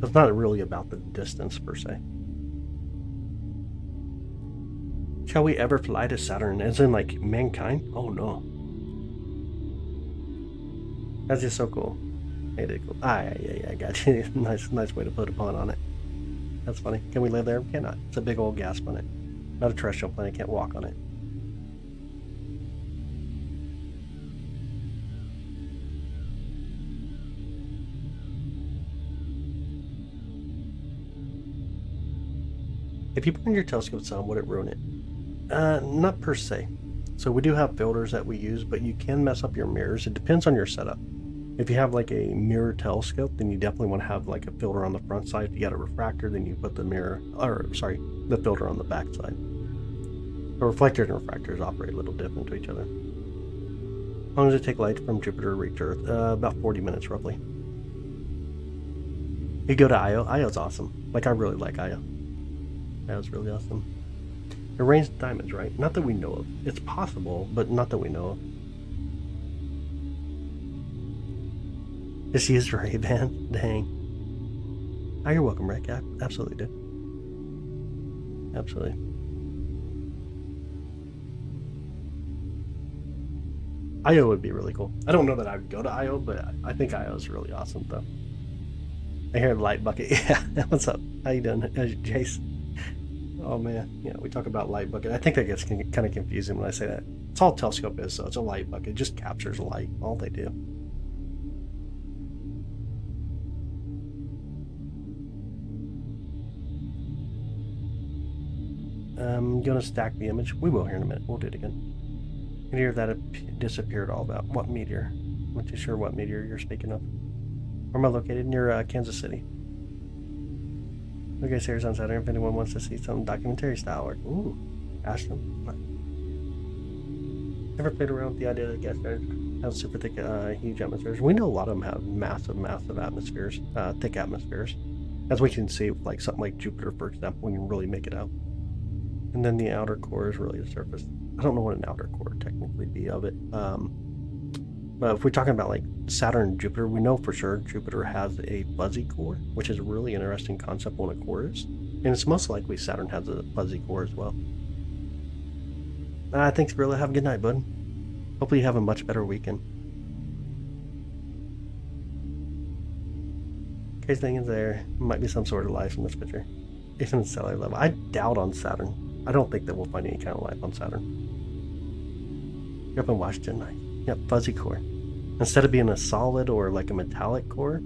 S1: So it's not really about the distance per se. Shall we ever fly to Saturn? As in, like, mankind? Oh no. That's just so cool. Hey, they cool. Yeah, I got you. nice way to put a pun on it. That's funny. Can we live there? We cannot. It's a big old gas planet. Not a terrestrial planet. Can't walk on it. If you burn your telescope some, would it ruin it? Not per se. So we do have filters that we use, but you can mess up your mirrors. It depends on your setup. If you have like a mirror telescope, then you definitely want to have like a filter on the front side. If you got a refractor, then you put the filter on the back side. The reflectors and refractors operate a little different to each other. How long does it take light from Jupiter to reach Earth? About 40 minutes roughly. You go to Io. Io's awesome. Like, I really like Io. Io's really awesome. It rains diamonds, right? Not that we know of. It's possible, but not that we know of. Just used Ray-Ban? Dang. Oh, you're welcome, Rick. I absolutely do. Absolutely. Io would be really cool. I don't know that I would go to Io, but I think Io is really awesome, though. I hear Light Bucket. Yeah, what's up? How you doing, Jace? Oh, man. Yeah, we talk about Light Bucket. I think that gets kind of confusing when I say that. It's all telescope is, so it's a light bucket. It just captures light. All they do. I'm going to stack the image. We will here in a minute. We'll do it again. Meteor that disappeared all about. What meteor? I'm not too sure what meteor you're speaking of. Where am I located? Near Kansas City. Okay, Sarah's on Saturn. If anyone wants to see some documentary style work. Ooh, Ashton. Ever played around with the idea that gas stars have super thick, huge atmospheres? We know a lot of them have massive atmospheres, thick atmospheres. As we can see, like something like Jupiter, for example, we can really make it out. And then the outer core is really the surface. I don't know what an outer core would technically be of it. But if we're talking about like Saturn and Jupiter, we know for sure Jupiter has a fuzzy core, which is a really interesting concept what a core is. And it's most likely Saturn has a fuzzy core as well. Thanks, Gorilla. Have a good night, bud. Hopefully you have a much better weekend. Case thing is there might be some sort of life in this picture. Even at cellular level. I doubt on Saturn. I don't think that we'll find any kind of life on Saturn. You're up in Washington, nice. Yep, fuzzy core. Instead of being a solid or like a metallic core,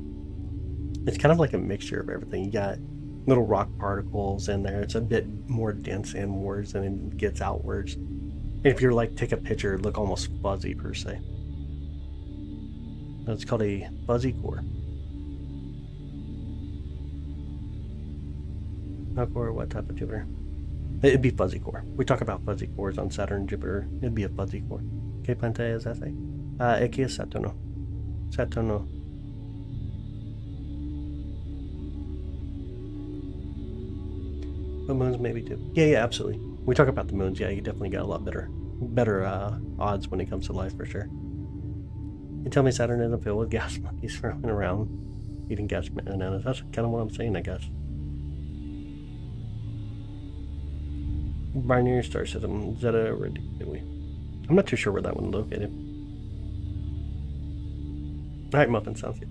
S1: it's kind of like a mixture of everything. You got little rock particles in there. It's a bit more dense inwards than it gets outwards. And if you're like, take a picture, it'd look almost fuzzy per se. It's called a fuzzy core. Not core, what type of Jupiter? It'd be fuzzy core. We talk about fuzzy cores on Saturn and Jupiter. It'd be a fuzzy core. ¿Qué pantalla es esa? Aquí es Saturno. Saturno. But moons maybe too. Yeah, absolutely. We talk about the moons. Yeah, you definitely got a lot better odds when it comes to life for sure. You tell me Saturn isn't filled with gas monkeys running around eating gas bananas. That's kind of what I'm saying, I guess. Binary star system, Zeta Reticuli. I'm not too sure where that one's located. Alright, Muffin, sounds good.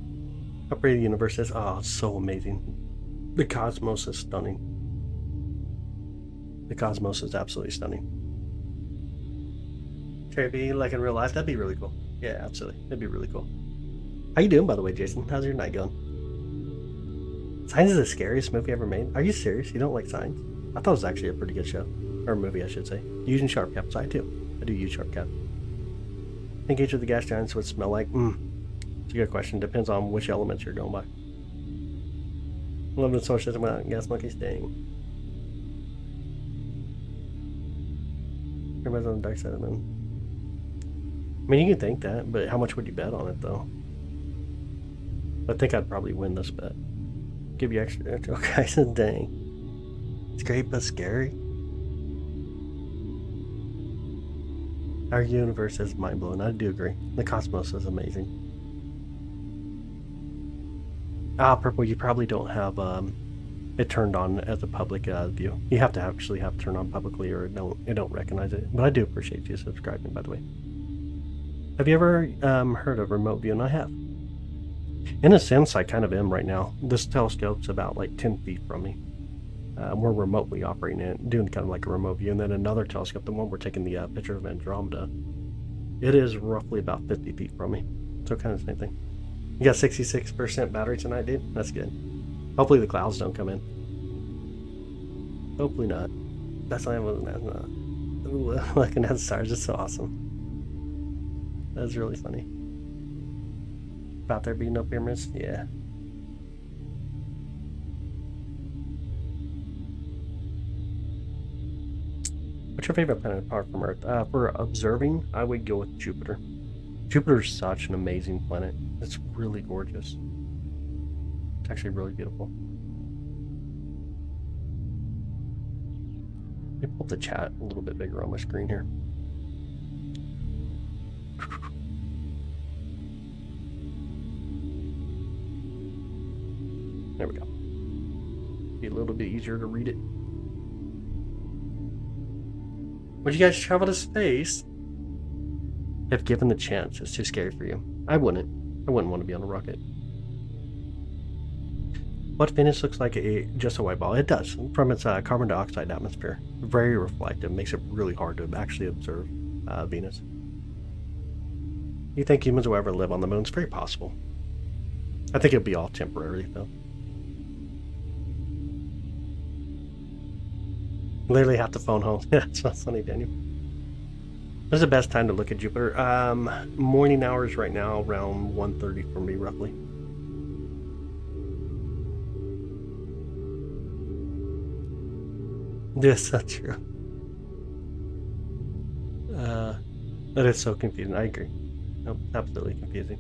S1: How pretty the universe is. Oh, it's so amazing. The cosmos is stunning. The cosmos is absolutely stunning. Cherry B, like in real life, that'd be really cool. Yeah, absolutely. That'd be really cool. How you doing, by the way, Jason? How's your night going? Signs is the scariest movie ever made. Are you serious? You don't like Signs? I thought it was actually a pretty good show. Or movie, I should say. Using sharp caps, I do. I do use sharp cap. Think each of the gas giants would smell like? It's a good question. Depends on which elements you're going by. Love the solar system without gas monkeys staying. Everybody's on the dark side of the moon. I mean, you can think that, but how much would you bet on it, though? I think I'd probably win this bet. Give you extra. Okay, I said, dang. It's great, but scary. Our universe is mind-blowing. I do agree. The cosmos is amazing. Purple, you probably don't have it turned on as a public view. You have to actually have it turned on publicly or it don't recognize it. But I do appreciate you subscribing, by the way. Have you ever heard of remote viewing? I have. In a sense, I kind of am right now. This telescope's about like 10 feet from me. We're remotely operating it, doing kind of like a remote view. And then another telescope, the one we're taking the picture of Andromeda, it is roughly about 50 feet from me. So kind of the same thing. You got 66% battery tonight, dude? That's good. Hopefully the clouds don't come in. Hopefully not. That's why I wasn't looking at the stars. It's so awesome. That's really funny. About there being no pyramids? Yeah. What's your favorite planet apart from Earth? For observing, I would go with Jupiter. Jupiter's such an amazing planet. It's really gorgeous. It's actually really beautiful. Let me pull the chat a little bit bigger on my screen here. There we go. Be a little bit easier to read it. Would you guys travel to space? If given the chance, it's too scary for you. I wouldn't want to be on a rocket. What Venus looks like just a white ball. It does, from its carbon dioxide atmosphere. Very reflective, makes it really hard to actually observe Venus. You think humans will ever live on the moon? It's very possible. I think it'll be all temporary, though. Literally have to phone home. Yeah, it's not funny, Daniel. What's the best time to look at Jupiter? Morning hours right now, around 1:30 for me, roughly. This is so true. That is so confusing. I agree. Nope, absolutely confusing.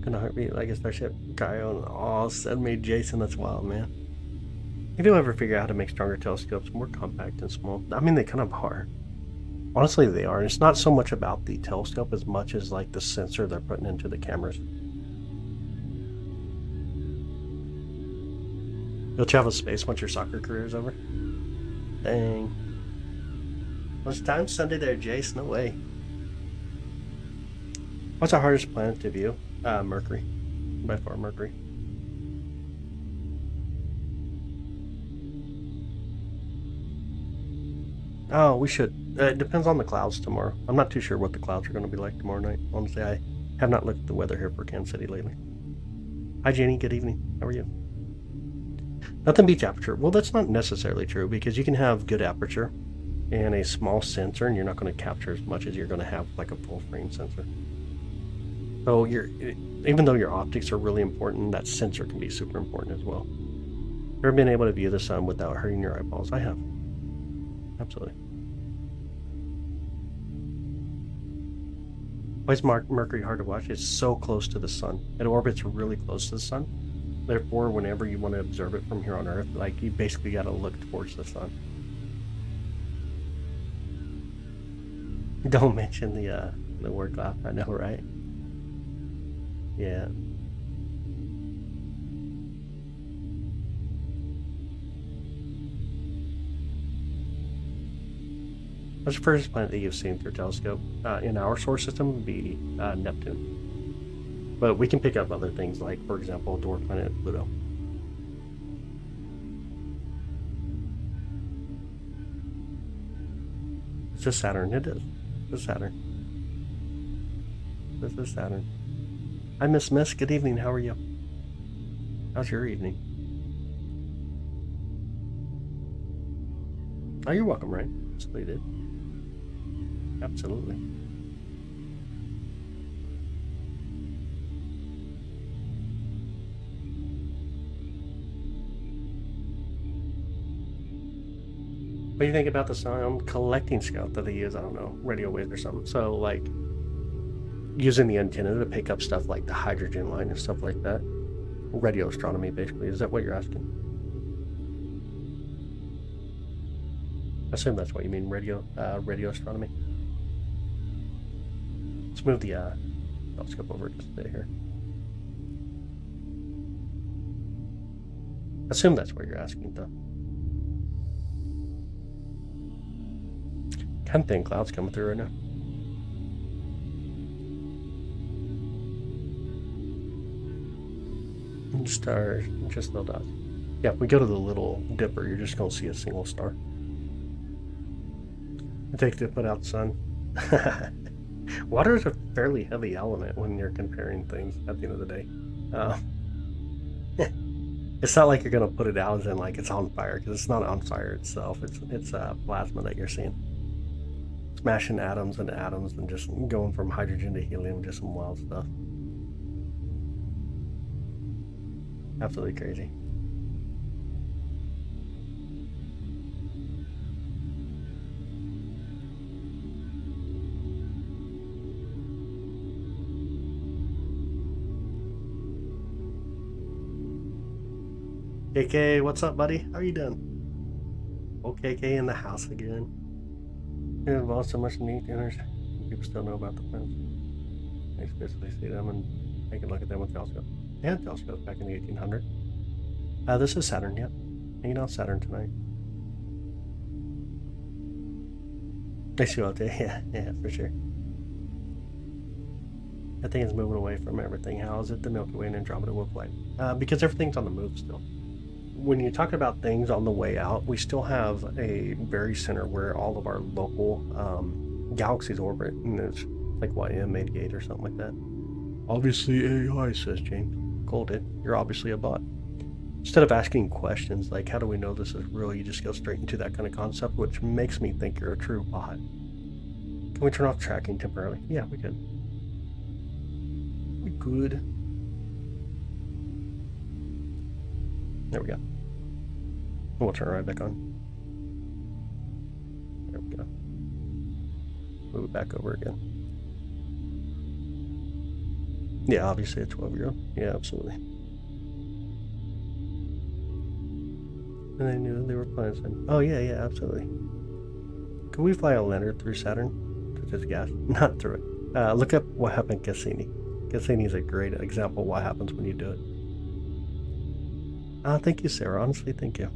S1: Gonna heartbeat like a starship. Cryo. Oh, send me Jason. That's wild, man. If you'll ever figure out how to make stronger telescopes more compact and small, I mean, they kind of are. Honestly, they are. And it's not so much about the telescope as much as like the sensor they're putting into the cameras. You'll travel space once your soccer career is over? Dang. What's time Sunday there, Jace? No way. What's the hardest planet to view? Mercury. By far, Mercury. Oh, we should. It depends on the clouds tomorrow. I'm not too sure what the clouds are going to be like tomorrow night. Honestly, I have not looked at the weather here for Kansas City lately. Hi, Jenny. Good evening. How are you? Nothing beats aperture. Well, that's not necessarily true because you can have good aperture and a small sensor, and you're not going to capture as much as you're going to have like a full frame sensor. So even though your optics are really important, that sensor can be super important as well. Ever been able to view the sun without hurting your eyeballs? I have. Absolutely. Why is Mercury hard to watch? It's so close to the sun. It orbits really close to the sun. Therefore, whenever you want to observe it from here on Earth, like you basically got to look towards the sun. Don't mention the word cloud. I know, right? Yeah. What's the furthest planet that you've seen through a telescope? In our solar system would be Neptune. But we can pick up other things like, for example, dwarf planet Pluto. It's just Saturn. It is. It's Saturn. This is Saturn. Hi, Miss. Good evening. How are you? How's your evening? Oh, you're welcome, right? Absolutely did. Absolutely. What do you think about the sound collecting scout that they use? I don't know, radio waves or something. So, like, using the antenna to pick up stuff like the hydrogen line and stuff like that. Radio astronomy, basically. Is that what you're asking? I assume that's what you mean, radio astronomy. Let's move the telescope over to stay here. I assume that's what you're asking, though. Kind of thin clouds coming through right now. Stars, just little dots. Yeah, if we go to the Little Dipper, you're just going to see a single star. It takes to put out the sun. Water is a fairly heavy element when you're comparing things at the end of the day. It's not like you're going to put it out as in like it's on fire, because it's not on fire itself. It's plasma that you're seeing. Smashing atoms and atoms and just going from hydrogen to helium, just some wild stuff. Absolutely crazy. KK, what's up, buddy? How are you doing? Oh, KK in the house again. You're involved so much in neat dinners. People still know about the plants. They basically see them and take a look at them with telescope. They had telescopes back in the 1800s. This is Saturn, yeah. Hanging out Saturn tonight. Nice you out there, yeah, for sure. That thing is moving away from everything. How is it the Milky Way and Andromeda will flight? Because everything's on the move still. When you talk about things on the way out, we still have a very center where all of our local galaxies orbit, and it's like what, M88 or something like that. Obviously AI, says James. Called it. You're obviously a bot. Instead of asking questions like how do we know this is real, you just go straight into that kind of concept, which makes me think you're a true bot. Can we turn off tracking temporarily? Yeah, we could. We could. There we go. We'll turn it right back on. There we go. Move it back over again. Yeah, obviously a 12-year-old. Yeah, absolutely. And they knew they were planets. Oh, yeah, absolutely. Could we fly a lander through Saturn? To just gas? Not through it. Look up what happened to Cassini. Cassini is a great example of what happens when you do it. Thank you, Sarah. Honestly, thank you.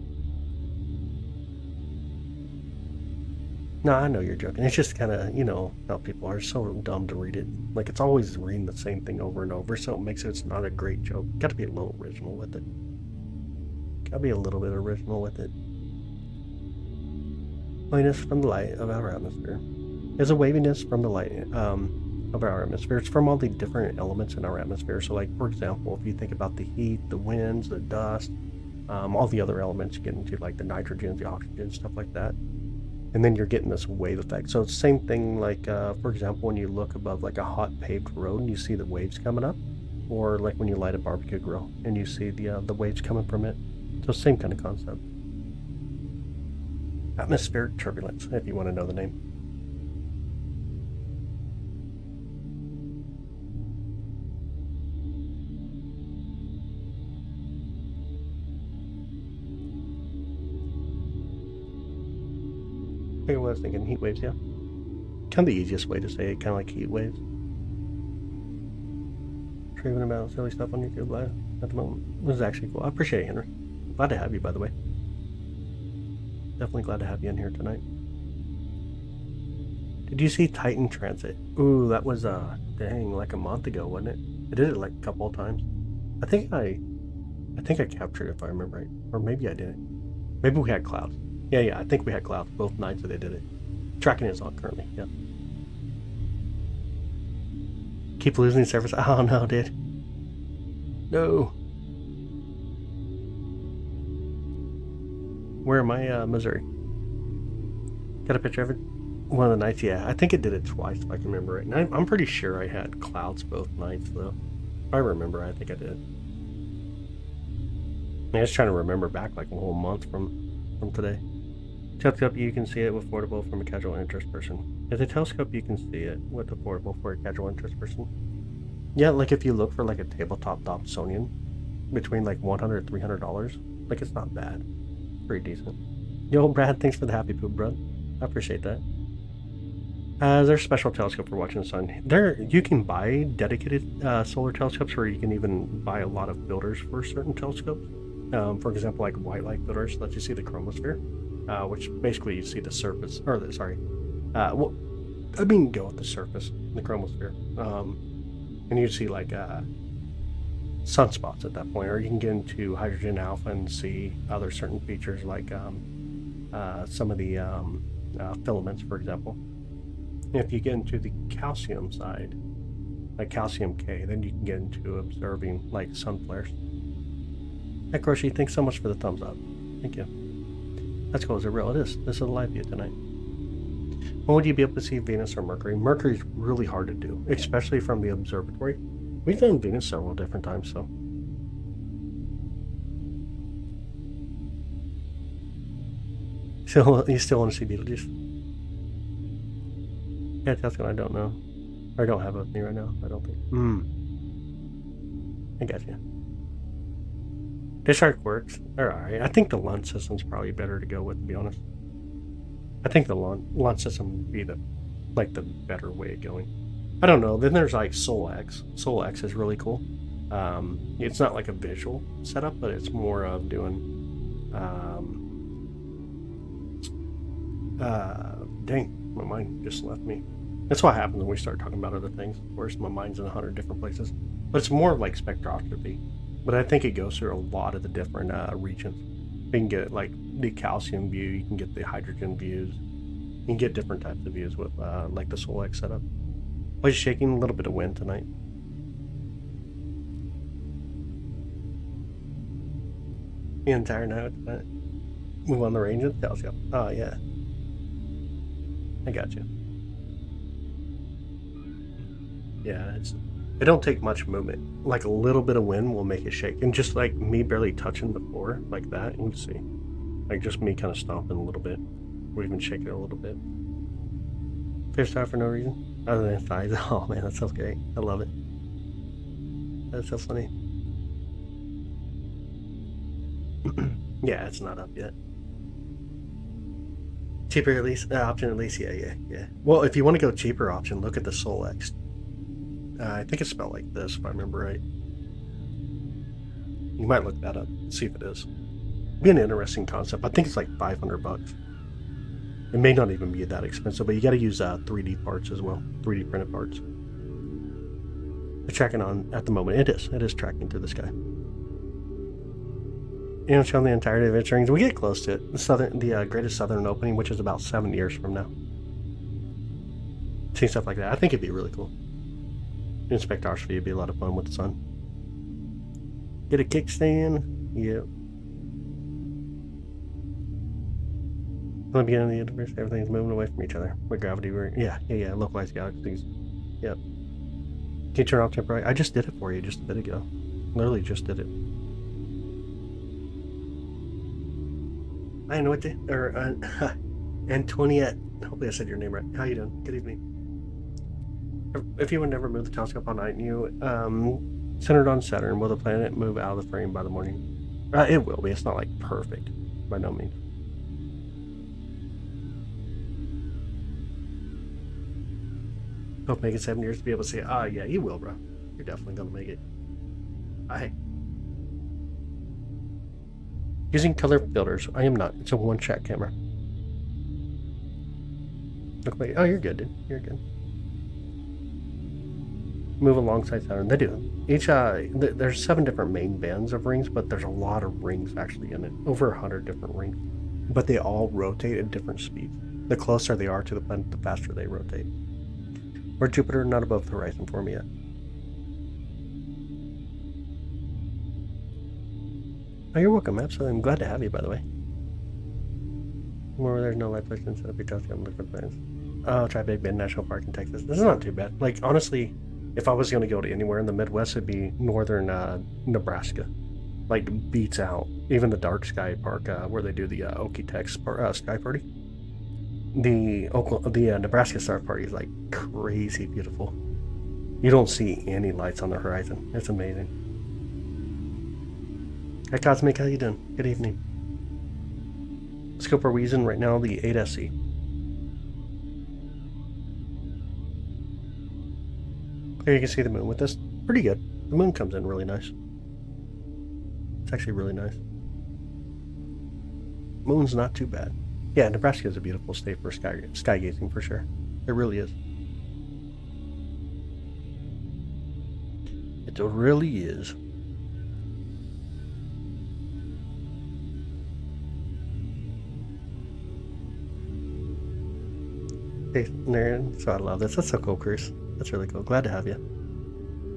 S1: No, I know you're joking. It's just kind of, you know, how people are so dumb to read it. Like, it's always reading the same thing over and over, so it makes it's not a great joke. Got to be a little original with it. Got to be a little bit original with it. Waviness from the light of our atmosphere. There's a waviness from the light of our atmosphere. It's from all the different elements in our atmosphere. So, like, for example, if you think about the heat, the winds, the dust, all the other elements you get into, like the nitrogen, the oxygen, stuff like that. And then you're getting this wave effect. So it's the same thing like, for example, when you look above like a hot paved road and you see the waves coming up, or like when you light a barbecue grill and you see the waves coming from it. So same kind of concept. Atmospheric turbulence, if you want to know the name. figure what I was thinking. Heat waves, yeah. Kind of the easiest way to say it, kind of like heat waves. Dreaming about silly stuff on YouTube live at the moment. This is actually cool. I appreciate it, Henry. Glad to have you, by the way. Definitely glad to have you in here tonight. Did you see Titan Transit? Ooh, that was dang, like a month ago, wasn't it? I did it like a couple of times. I think I captured it if I remember right, or maybe I didn't. Maybe we had clouds. Yeah, I think we had clouds both nights that they did it. Tracking is on currently. Yeah. Keep losing service. Oh no, dude. No. Where am I? Missouri. Got a picture of it? One of the nights, yeah. I think it did it twice, if I can remember right. And I'm pretty sure I had clouds both nights, though. If I remember, I think I did. I was trying to remember back like a whole month from today. Telescope, you can see it with affordable from a casual interest person. If the telescope, you can see it with affordable for a casual interest person. Yeah, like if you look for like a tabletop Dobsonian between like $100 $300, like it's not bad. Pretty decent. Yo, Brad, thanks for the happy poop, bro. I appreciate that. There's a special telescope for watching the sun. There, you can buy dedicated solar telescopes, or you can even buy a lot of filters for certain telescopes. For example, like white light filters let you see the chromosphere, which basically you see the surface, or well, I mean, go with the surface, the chromosphere, and you see like sunspots at that point, or you can get into hydrogen alpha and see other certain features like some of the filaments, for example. If you get into the calcium side, like calcium K, then you can get into observing like sun flares. Hey, Kroshi, thanks so much for the thumbs up. Thank you. That's cool. Is it real? It is. This is a live view tonight. When would you be able to see Venus or Mercury? Mercury's really hard to do, especially from the observatory. We've done Venus several different times, so. So you still want to see Beetlejuice? Yeah, that's what I don't know. Or I don't have it with me right now, I don't think. I got you. Discharge works. They're alright. I think the launch system's probably better to go with, to be honest. I think the launch system would be the better way of going. I don't know. Then there's like SolX. SolX is really cool. It's not like a visual setup, but it's more of doing dang, my mind just left me. That's what happens when we start talking about other things. Of course, my mind's in 100 different places. But it's more like spectroscopy. But I think it goes through a lot of the different regions. You can get like the calcium view, you can get the hydrogen views, you can get different types of views with like the SolX setup. Place shaking, a little bit of wind tonight. The entire night. Move on the range of the telescope. Oh yeah. I got you. Yeah, it don't take much movement. Like a little bit of wind will make it shake. And just like me barely touching the floor like that, you can see. Like just me kind of stomping a little bit. Or even shaking it a little bit. Fish star for no reason. Other than size. Oh man, that sounds great. I love it. That's so funny. Yeah, it's not up yet. Cheaper at least, option at least, yeah. Well, if you want to go cheaper option, look at the SolX. I think it's spelled like this, if I remember right. You might look that up, see if it is. It'd be an interesting concept. I think it's like $500. It may not even be that expensive, but you got to use 3D parts as well, 3D printed parts. It's tracking on at the moment. It is tracking through the sky. You know, showing the entirety of its rings. We get close to it. The greatest southern opening, which is about 7 years from now. Seeing stuff like that, I think it'd be really cool. In spectroscopy, it'd be a lot of fun with the sun. Get a kickstand. Yep. From the beginning of the universe, everything's moving away from each other. With gravity, yeah. Localized galaxies. Yep. Can you turn off temporary? I just did it for you just a bit ago. Literally just did it. I know what to, or Antoniette. Hopefully I said your name right. How you doing? Good evening. If you would never move the telescope all night, and you centered on Saturn, will the planet move out of the frame by the morning? It will be. It's not like perfect, by no means. Hope make it 7 years to be able to say, yeah, you will, bro. You're definitely gonna make it. Bye. Using color filters. I am not. It's a one-shot camera. Look like, oh, you're good, dude. You're good. Move alongside Saturn. They do. Each there's 7 different main bands of rings, but there's a lot of rings actually in it. Over 100 different rings, but they all rotate at different speeds. The closer they are to the planet, the faster they rotate. Or Jupiter, not above the horizon for me yet. Oh, you're welcome. Absolutely. I'm glad to have you, by the way. More there's no light pollution, so be tough to look for plans. Oh, try Big Bend National Park in Texas. This is not too bad. Like, honestly, if I was going to go to anywhere in the Midwest, it'd be northern Nebraska. Like, beats out even the Dark Sky Park where they do the Okie-Tex Sky Party. The Nebraska Star Party is like crazy beautiful. You don't see any lights on the horizon. It's amazing. Hi Cosmic, how you doing? Good evening. What scope are we using right now? The 8SE. Here you can see the moon with this. Pretty good. The moon comes in really nice. It's actually really nice. Moon's not too bad. Yeah, Nebraska is a beautiful state for sky gazing for sure. It really is. It really is. Hey, Naren, so I love this. That's so cool, Chris. That's really cool. Glad to have you.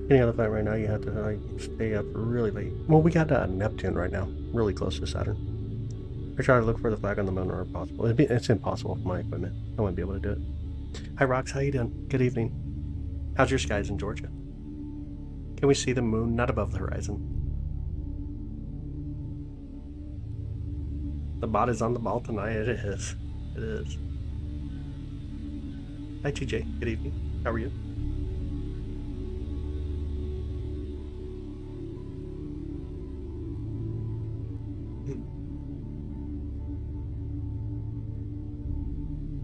S1: Any other planet right now, you have to stay up really late. Well, we got Neptune right now, really close to Saturn. I try to look for the flag on the moon whenever possible. It's impossible for my equipment. I wouldn't be able to do it. Hi, Rox. How you doing? Good evening. How's your skies in Georgia? Can we see the moon not above the horizon? The bot is on the ball tonight. It is. It is. Hi, TJ. Good evening. How are you?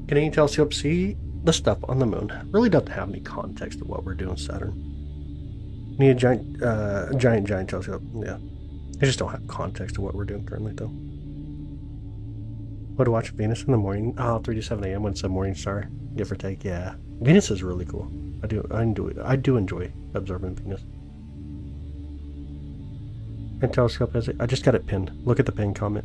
S1: Canadian telescope see the stuff on the moon. Really doesn't have any context of what we're doing, Saturn. Need a giant telescope. Yeah, I just don't have context of what we're doing currently, though. What to watch Venus in the morning? 3 to 7 a.m. when it's a morning star, give or take. Yeah, Venus is really cool. I do enjoy observing Venus. And telescope has it. I just got it pinned. Look at the pin comment.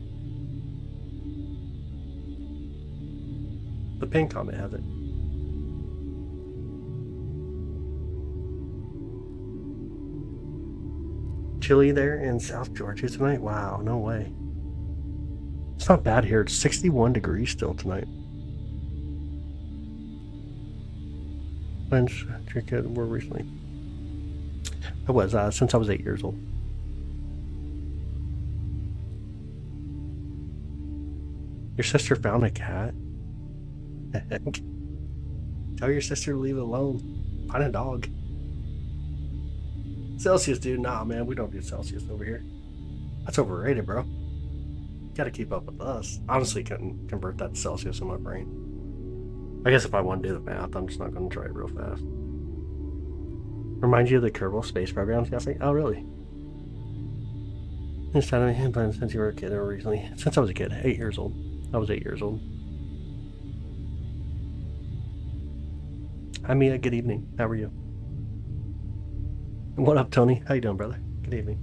S1: The pin comment has it. Chilly there in South Georgia tonight? Wow, no way. It's not bad here. It's 61 degrees still tonight. When's your kid were recently? I was, since I was 8 years old. Your sister found a cat? Heck. Tell your sister to leave it alone. Find a dog. Celsius, dude. Nah, man, we don't do Celsius over here. That's overrated, bro. You gotta keep up with us. Honestly, couldn't convert that to Celsius in my brain. I guess if I want to do the math, I'm just not gonna try it real fast. Remind you of the Kerbal space programs, Jesse? Oh, really? This time I've been since you were a kid or recently. Since I was a kid, 8 years old. I was 8 years old. Hi Mia, good evening. How are you? What up, Tony? How you doing, brother? Good evening.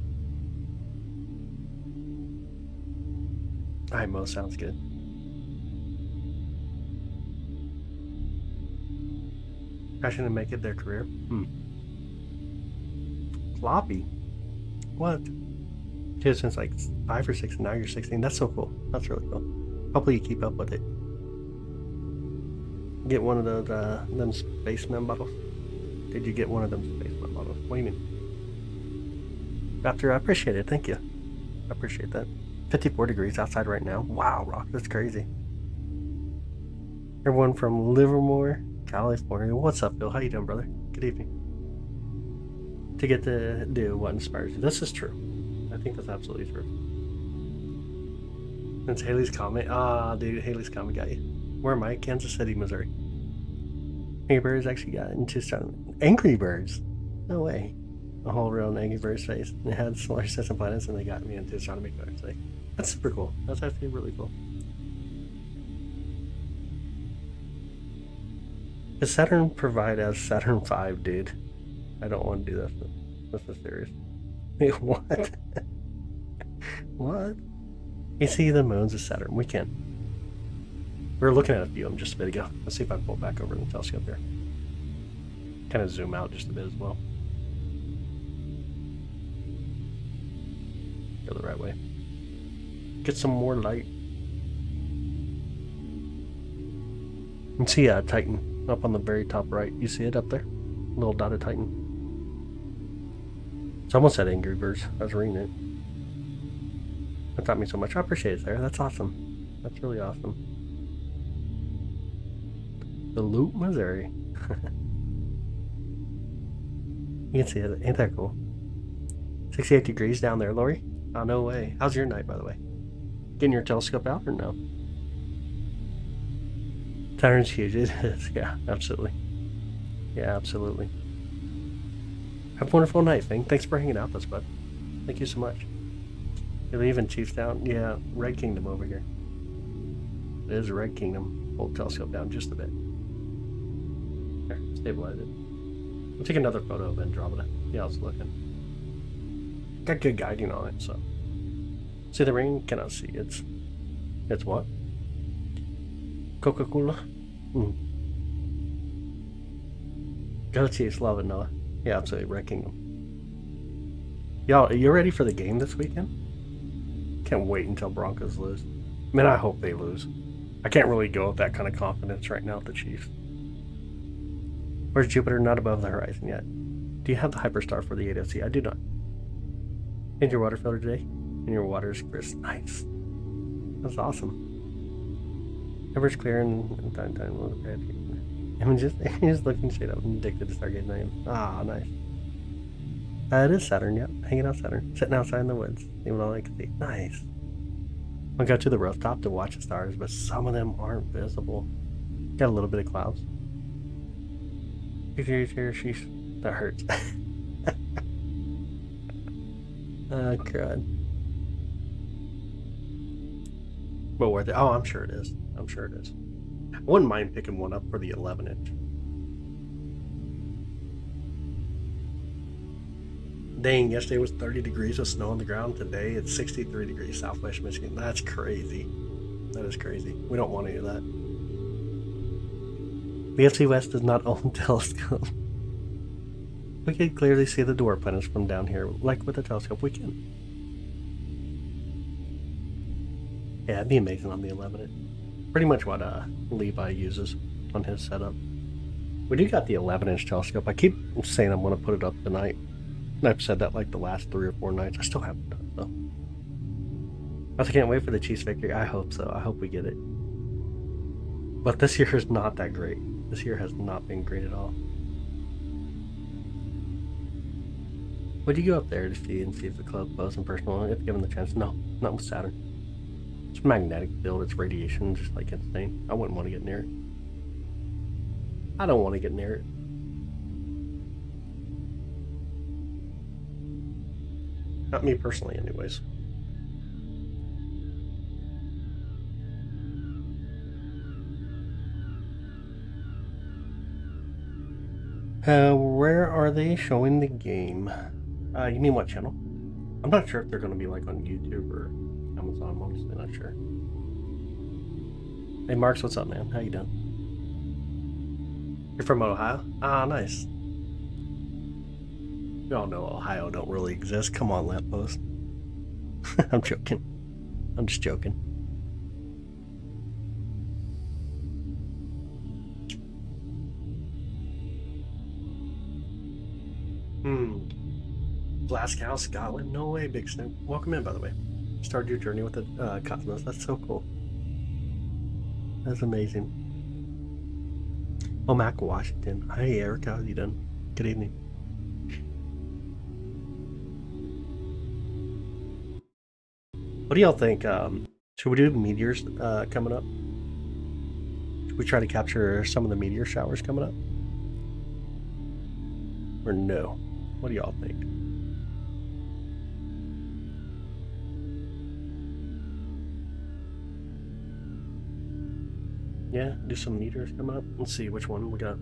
S1: Hi Mo, sounds good. Passion to make it their career? Floppy? What? Kids since like 5 or 6 and now you're 16. That's so cool. That's really cool. Hopefully you keep up with it. Get one of those them spaceman bottles. Did you get one of them spaceman bottles? What do you mean? Raptor, I appreciate it. Thank you. I appreciate that. 54 degrees outside right now. Wow, Rock, that's crazy. Everyone from Livermore, California. What's up, Bill? How you doing, brother? Good evening. To get to do what inspires you. This is true. I think that's absolutely true. That's Haley's comment. Dude, Haley's comment got you. Where am I? Kansas City, Missouri. Angry Birds actually got into some Angry Birds. No way. A whole real Angry Birds face. And it had solar system planets, and they got me into astronomy class. Like, that's super cool. That's actually really cool. Does Saturn provide as Saturn V, dude? I don't want to do this. This is serious. Wait, what? What? You see the moons of Saturn. We can. We were looking at a few of them just a bit ago. Let's see if I pull back over the telescope here. Kind of zoom out just a bit as well. Go the right way. Get some more light. You can see Titan up on the very top right. You see it up there? Little dotted Titan. Someone said Angry Birds. I was reading it. That taught me so much. I appreciate it, Sarah. That's awesome. That's really awesome. The Loop, Missouri. You can see it. Ain't that cool? 68 degrees down there, Lori. Oh, no way. How's your night, by the way? Getting your telescope out or no? Saturn's huge. It is. Yeah, absolutely. Yeah, absolutely. Have a wonderful night, Fing. Thanks for hanging out with us, bud. Thank you so much. You're leaving Chiefs down? Yeah, Red Kingdom over here. It is Red Kingdom. Hold the telescope down just a bit. There, stabilize it. We'll take another photo of Andromeda. Yeah, it's looking. Got good guiding on it, so. See the ring? Cannot see. It's what? Coca-Cola? Go Chiefs, love it, Noah. Yeah, absolutely, Red Kingdom. Y'all, are you ready for the game this weekend? Can't wait until Broncos lose. I mean, I hope they lose. I can't really go with that kind of confidence right now with the Chiefs. Where's Jupiter? Not above the horizon yet. Do you have the Hyperstar for the 8OC? I do not. In your water filter today? And your water is crisp. Nice. That's awesome. Ever's clear and time a little bit. I'm just looking straight up and addicted to Stargate name. Ah, nice. It is Saturn, yep. Hanging out Saturn. Sitting outside in the woods. Even all I can see. Nice. I'll go to the rooftop to watch the stars, but some of them aren't visible. Got a little bit of clouds. Sheesh. That hurts. Oh, God. But worth it. Oh, I'm sure it is. I'm sure it is. I wouldn't mind picking one up for the 11-inch. Dang, yesterday was 30 degrees with snow on the ground. Today it's 63 degrees Southwest Michigan. That's crazy. That is crazy. We don't want any of that. BFC West does not own telescope. We can clearly see the dwarf planets from down here. Like with the telescope, we can. Yeah, it'd be amazing on the 11-inch. Pretty much what Levi uses on his setup. We do got the 11-inch telescope. I keep saying I'm going to put it up tonight. And I've said that like the last 3 or 4 nights. I still haven't done it though. I can't wait for the Chiefs victory. I hope so. I hope we get it. But this year is not that great. This year has not been great at all. Would you go up there to see if the club close and personal if given the chance? No, not with Saturn. It's a magnetic field. It's radiation, just like insane. I wouldn't want to get near it. I don't want to get near it. Not me personally, anyways. Where are they showing the game? You mean what channel? I'm not sure if they're going to be like on YouTube or Amazon. I'm honestly not sure. Hey, Marks, what's up, man? How you doing? You're from Ohio? Ah, nice. We all know Ohio don't really exist. Come on, Lamppost. I'm joking. I'm just joking. Glasgow, Scotland? No way, Big Snoop. Welcome in, by the way. Started your journey with the Cosmos. That's so cool. That's amazing. Oh, Mac, Washington. Hey, Eric, how you doing? Good evening. What do y'all think? Should we do meteors coming up? Should we try to capture some of the meteor showers coming up? or no? What do y'all think? Yeah, do some meters come up? Let's see which one we got.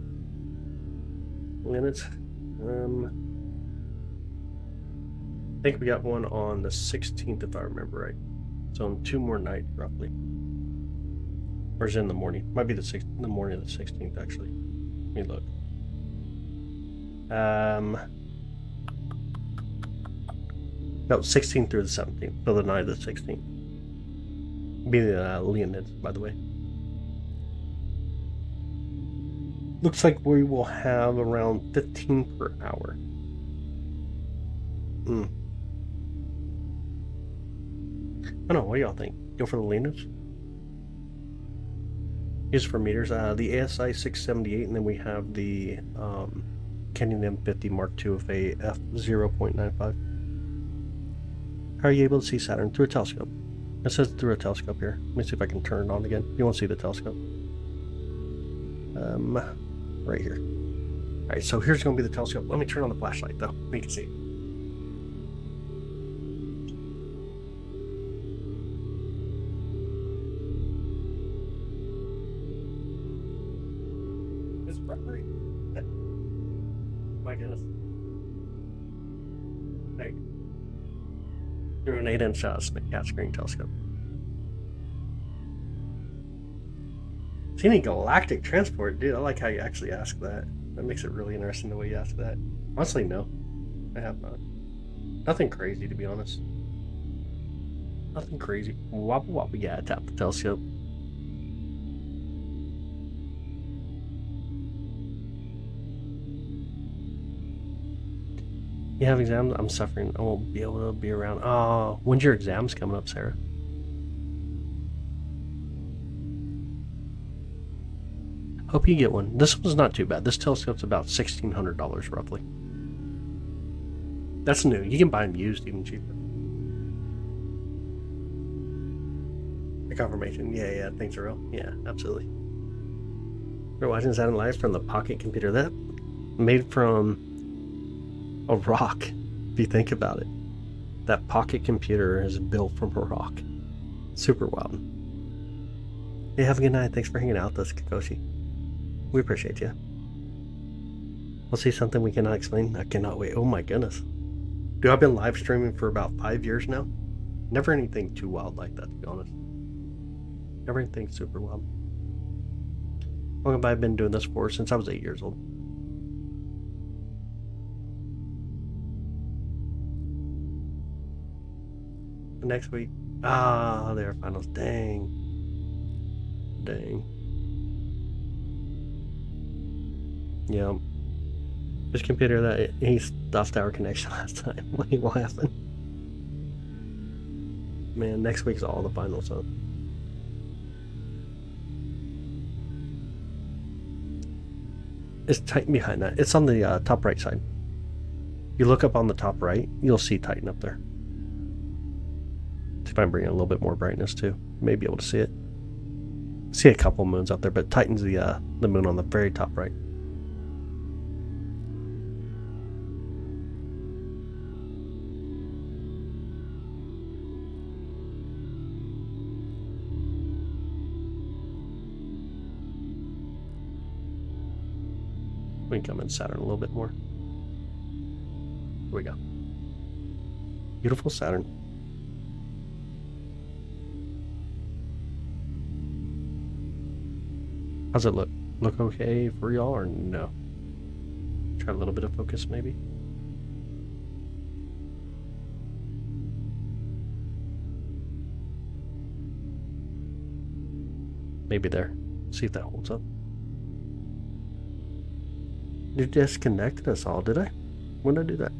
S1: Minutes. I think we got one on the 16th, if I remember right. So in 2 more nights, roughly. Or is it in the morning? Might be the morning of the 16th, actually. Let me look. No, 16th through the 17th. So the night of the 16th. Be the Leonids, by the way. Looks like we will have around 15 per hour. I don't know, what do y'all think? Go for the Leonids? Use for meters. The ASI 678, and then we have the Canyon M50 Mark II of a f0.95. How are you able to see Saturn? Through a telescope. It says through a telescope here. Let me see if I can turn it on again. You want to see the telescope? Right here. Alright, so here's going to be the telescope. Let me turn on the flashlight, though. We can see. It's bright. My goodness. Hey. Through an 8-inch cat screen telescope. See any galactic transport? Dude, I like how you actually ask that. That makes it really interesting the way you ask that. Honestly, no. I have not. Nothing crazy, to be honest. Nothing crazy. Wobble wobble, yeah, tap the telescope. You have exams? I'm suffering. I won't be able to be around. Oh, when's your exams coming up, Sarah? Hope you get one. This one's not too bad. This telescope's about $1,600 roughly. That's new. You can buy them used even cheaper. The confirmation. Yeah, things are real. Yeah, absolutely. We're watching Saturn Live from the pocket computer. That made from a rock, if you think about it. That pocket computer is built from a rock. Super wild. Hey, have a good night. Thanks for hanging out with us, Kikoshi. We appreciate you. We'll see something we cannot explain. I cannot wait. Oh my goodness. Dude, I've been live streaming for about 5 years now. Never anything too wild like that, to be honest. Never anything super wild. How long have I been doing this for? Since I was 8 years old. Next week. Ah, there are finals. Dang. Yeah. This computer that he stuffed our connection last time. What happened? Man, next week's all the finals, huh? It's Titan behind that. It's on the top right side. You look up on the top right, you'll see Titan up there. See if I can bring in a little bit more brightness too. You may be able to see it. See a couple moons out there, but Titan's the moon on the very top right. We can come in Saturn a little bit more. Here we go. Beautiful Saturn. How's it look? Look okay for y'all or no? Try a little bit of focus maybe. Maybe there. See if that holds up. You disconnected us all, did I? When did I do that?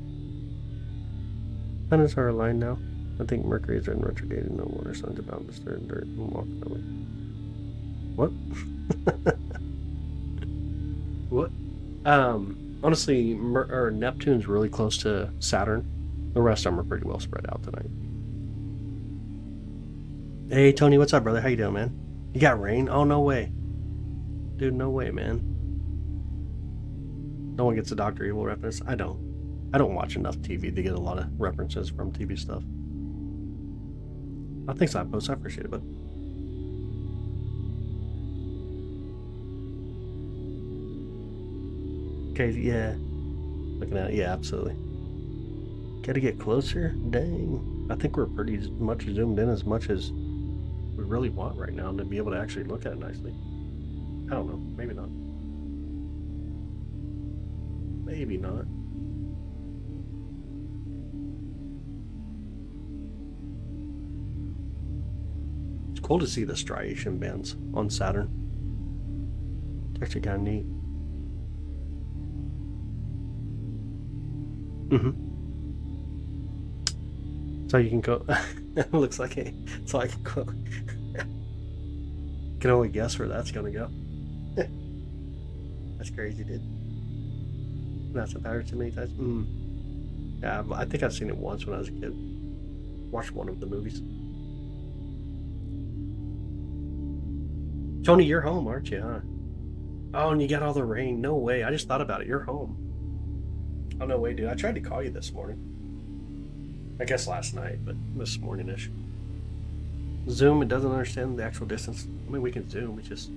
S1: Planets are aligned now. I think Mercury is in retrograde. No water signs about Mr. Dirt and walk that way. What? What? Honestly, Neptune's really close to Saturn. The rest of them are pretty well spread out tonight. Hey, Tony, what's up, brother? How you doing, man? You got rain? Oh, no way. Dude, no way, man. No one gets a Doctor Evil reference. I don't. I don't watch enough TV to get a lot of references from TV stuff. I think Signpost, I appreciate it, but okay, yeah. Looking at it, yeah, absolutely. Gotta get closer? Dang. I think we're pretty much zoomed in as much as we really want right now to be able to actually look at it nicely. I don't know, maybe not. Maybe not. It's cool to see the striation bands on Saturn. It's actually kind of neat. So you can go. It looks like a. So I can go. Can only guess where that's gonna go. That's crazy, dude. That's a power too many times. Yeah, I think I've seen it once when I was a kid. Watched one of the movies. Tony, you're home, aren't you? Huh? Oh, and you got all the rain. No way. I just thought about it. You're home. Oh no way, dude. I tried to call you this morning. I guess last night, but this morning-ish. Zoom, it doesn't understand the actual distance. I mean, we can zoom. It's just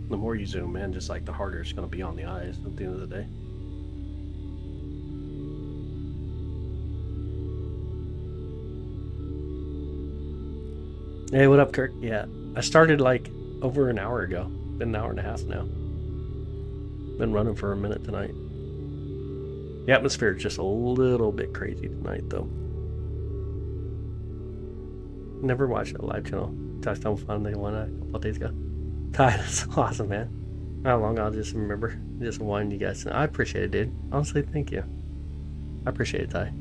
S1: the more you zoom in, just like the harder it's going to be on the eyes at the end of the day. Hey, what up, Kirk? Yeah, I started like over an hour ago. Been an hour and a half now. Been running for a minute tonight. The atmosphere is just a little bit crazy tonight, though. Never watched a live channel. Touchdown Fun, they won a couple of days ago. Ty, that's awesome, man. How long I'll just remember. Just wanting you guys to know. I appreciate it, dude. Honestly, thank you. I appreciate it, Ty.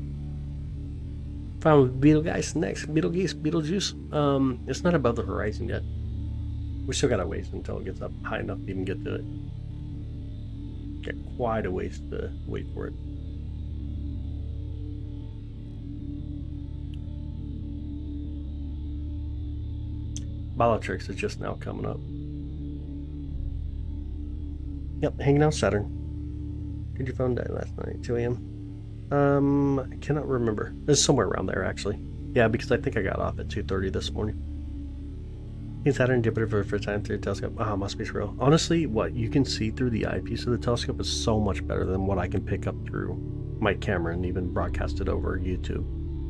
S1: Found with Beetlegeist next. Beetlejuice. It's not above the horizon yet. We still gotta wait until it gets up high enough to even get to it. Get quite a ways to wait for it. Bellatrix is just now coming up. Yep, hanging out Saturn. Did your phone die last night? 2 a.m. I cannot remember. It's somewhere around there, actually. Yeah, because I think I got off at 2:30 this morning. Seen Saturn and Jupiter for the first time through a telescope. Must be surreal. Honestly, what you can see through the eyepiece of the telescope is so much better than what I can pick up through my camera and even broadcast it over YouTube.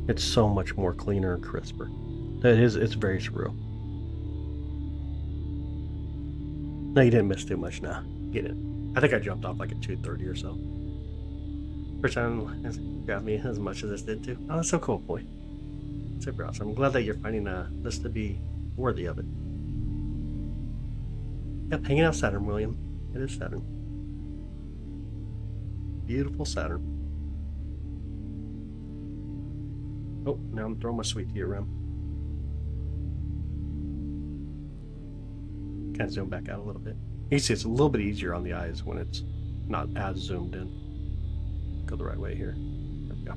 S1: It's so much more cleaner and crisper. It's very surreal. No, you didn't miss too much now. You didn't. I think I jumped off like at 2:30 or so. First time grabbed me as much as this did too. Oh, that's so cool, boy. Super awesome. I'm glad that you're finding this to be worthy of it. Yep, hanging out Saturn, William. It is Saturn. Beautiful Saturn. Oh, now I'm throwing my sweet tea around. Kind of zoom back out a little bit. You can see it's a little bit easier on the eyes when it's not as zoomed in. Go the right way here. There we go.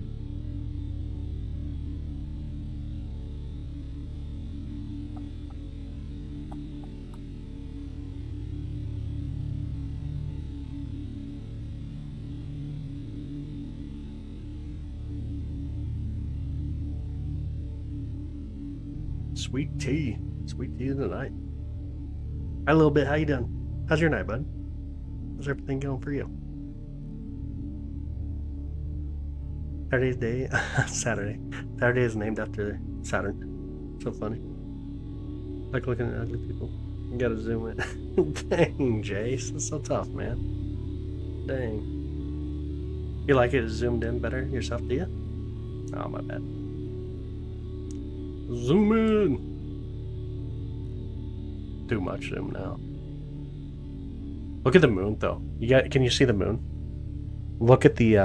S1: Sweet tea. Sweet tea tonight. Hi, a little bit. How you doing? How's your night, bud? How's everything going for you? Saturday's day. Saturday. Saturday is named after Saturn. So funny. Like looking at ugly people. You gotta zoom in. Dang, Jace. That's so tough, man. Dang. You like it zoomed in better yourself, do you? Oh, my bad. Zoom in. Too much zoom now. Look at the moon, though. Can you see the moon? Look at the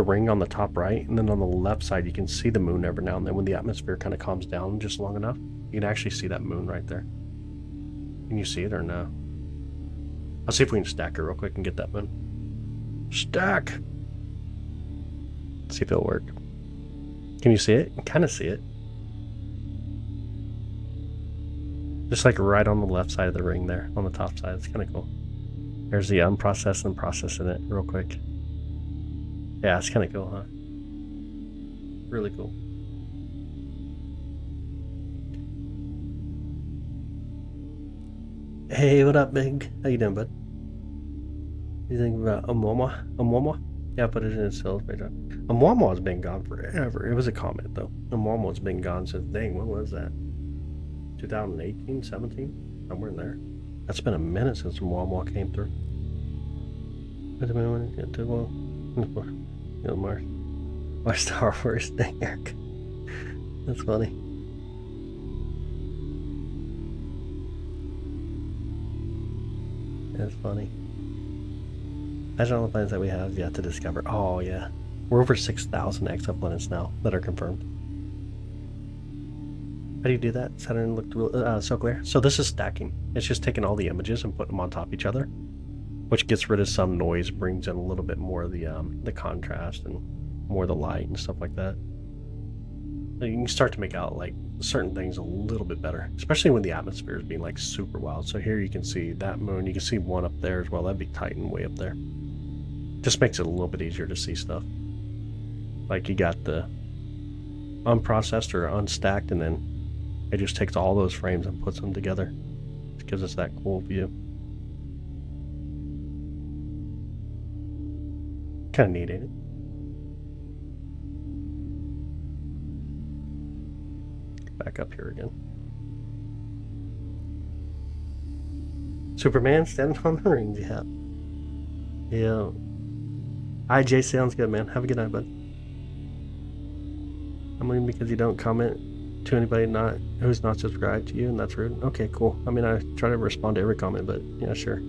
S1: ring on the top right, and then on the left side you can see the moon every now and then when the atmosphere kind of calms down just long enough. You can actually see that moon right there. Can you see it or no? I'll see if we can stack it real quick and get that moon. Stack! See if it'll work. Can you see it? You can kind of see it. Just like right on the left side of the ring there, on the top side. It's kind of cool. There's the unprocessed and processing it real quick. Yeah, it's kind of cool, huh? Really cool. Hey, what up, Big? How you doing, bud? You think about Amwama? Amwama? Yeah, put it in its sales page. Amwama's been gone forever. It was a comment, though. Amwama's been gone since, dang, when was that? 2018, 17? Somewhere in there. That's been a minute since Amwama came through. Wait a minute, when it get to, well, Mars. Why Star Wars? Dang, Eric. That's funny. That's funny. Imagine all the planets that we have yet to discover. Oh, yeah. We're over 6,000 exoplanets now that are confirmed. How do you do that? Saturn looked so clear. So this is stacking. It's just taking all the images and putting them on top of each other, which gets rid of some noise, brings in a little bit more of the contrast and more of the light and stuff like that. So you can start to make out like certain things a little bit better, especially when the atmosphere is being like super wild. So here you can see that moon. You can see one up there as well. That'd be Titan way up there. Just makes it a little bit easier to see stuff. Like you got the unprocessed or unstacked, and then it just takes all those frames and puts them together. It gives us that cool view. Kind of neat, ain't it? Back up here again. Superman standing on the rings, yeah. Yeah. IJ sounds good, man. Have a good night, bud. I'm leaving because you don't comment to anybody who's not subscribed to you, and that's rude. Okay, cool. I mean, I try to respond to every comment, but yeah, sure.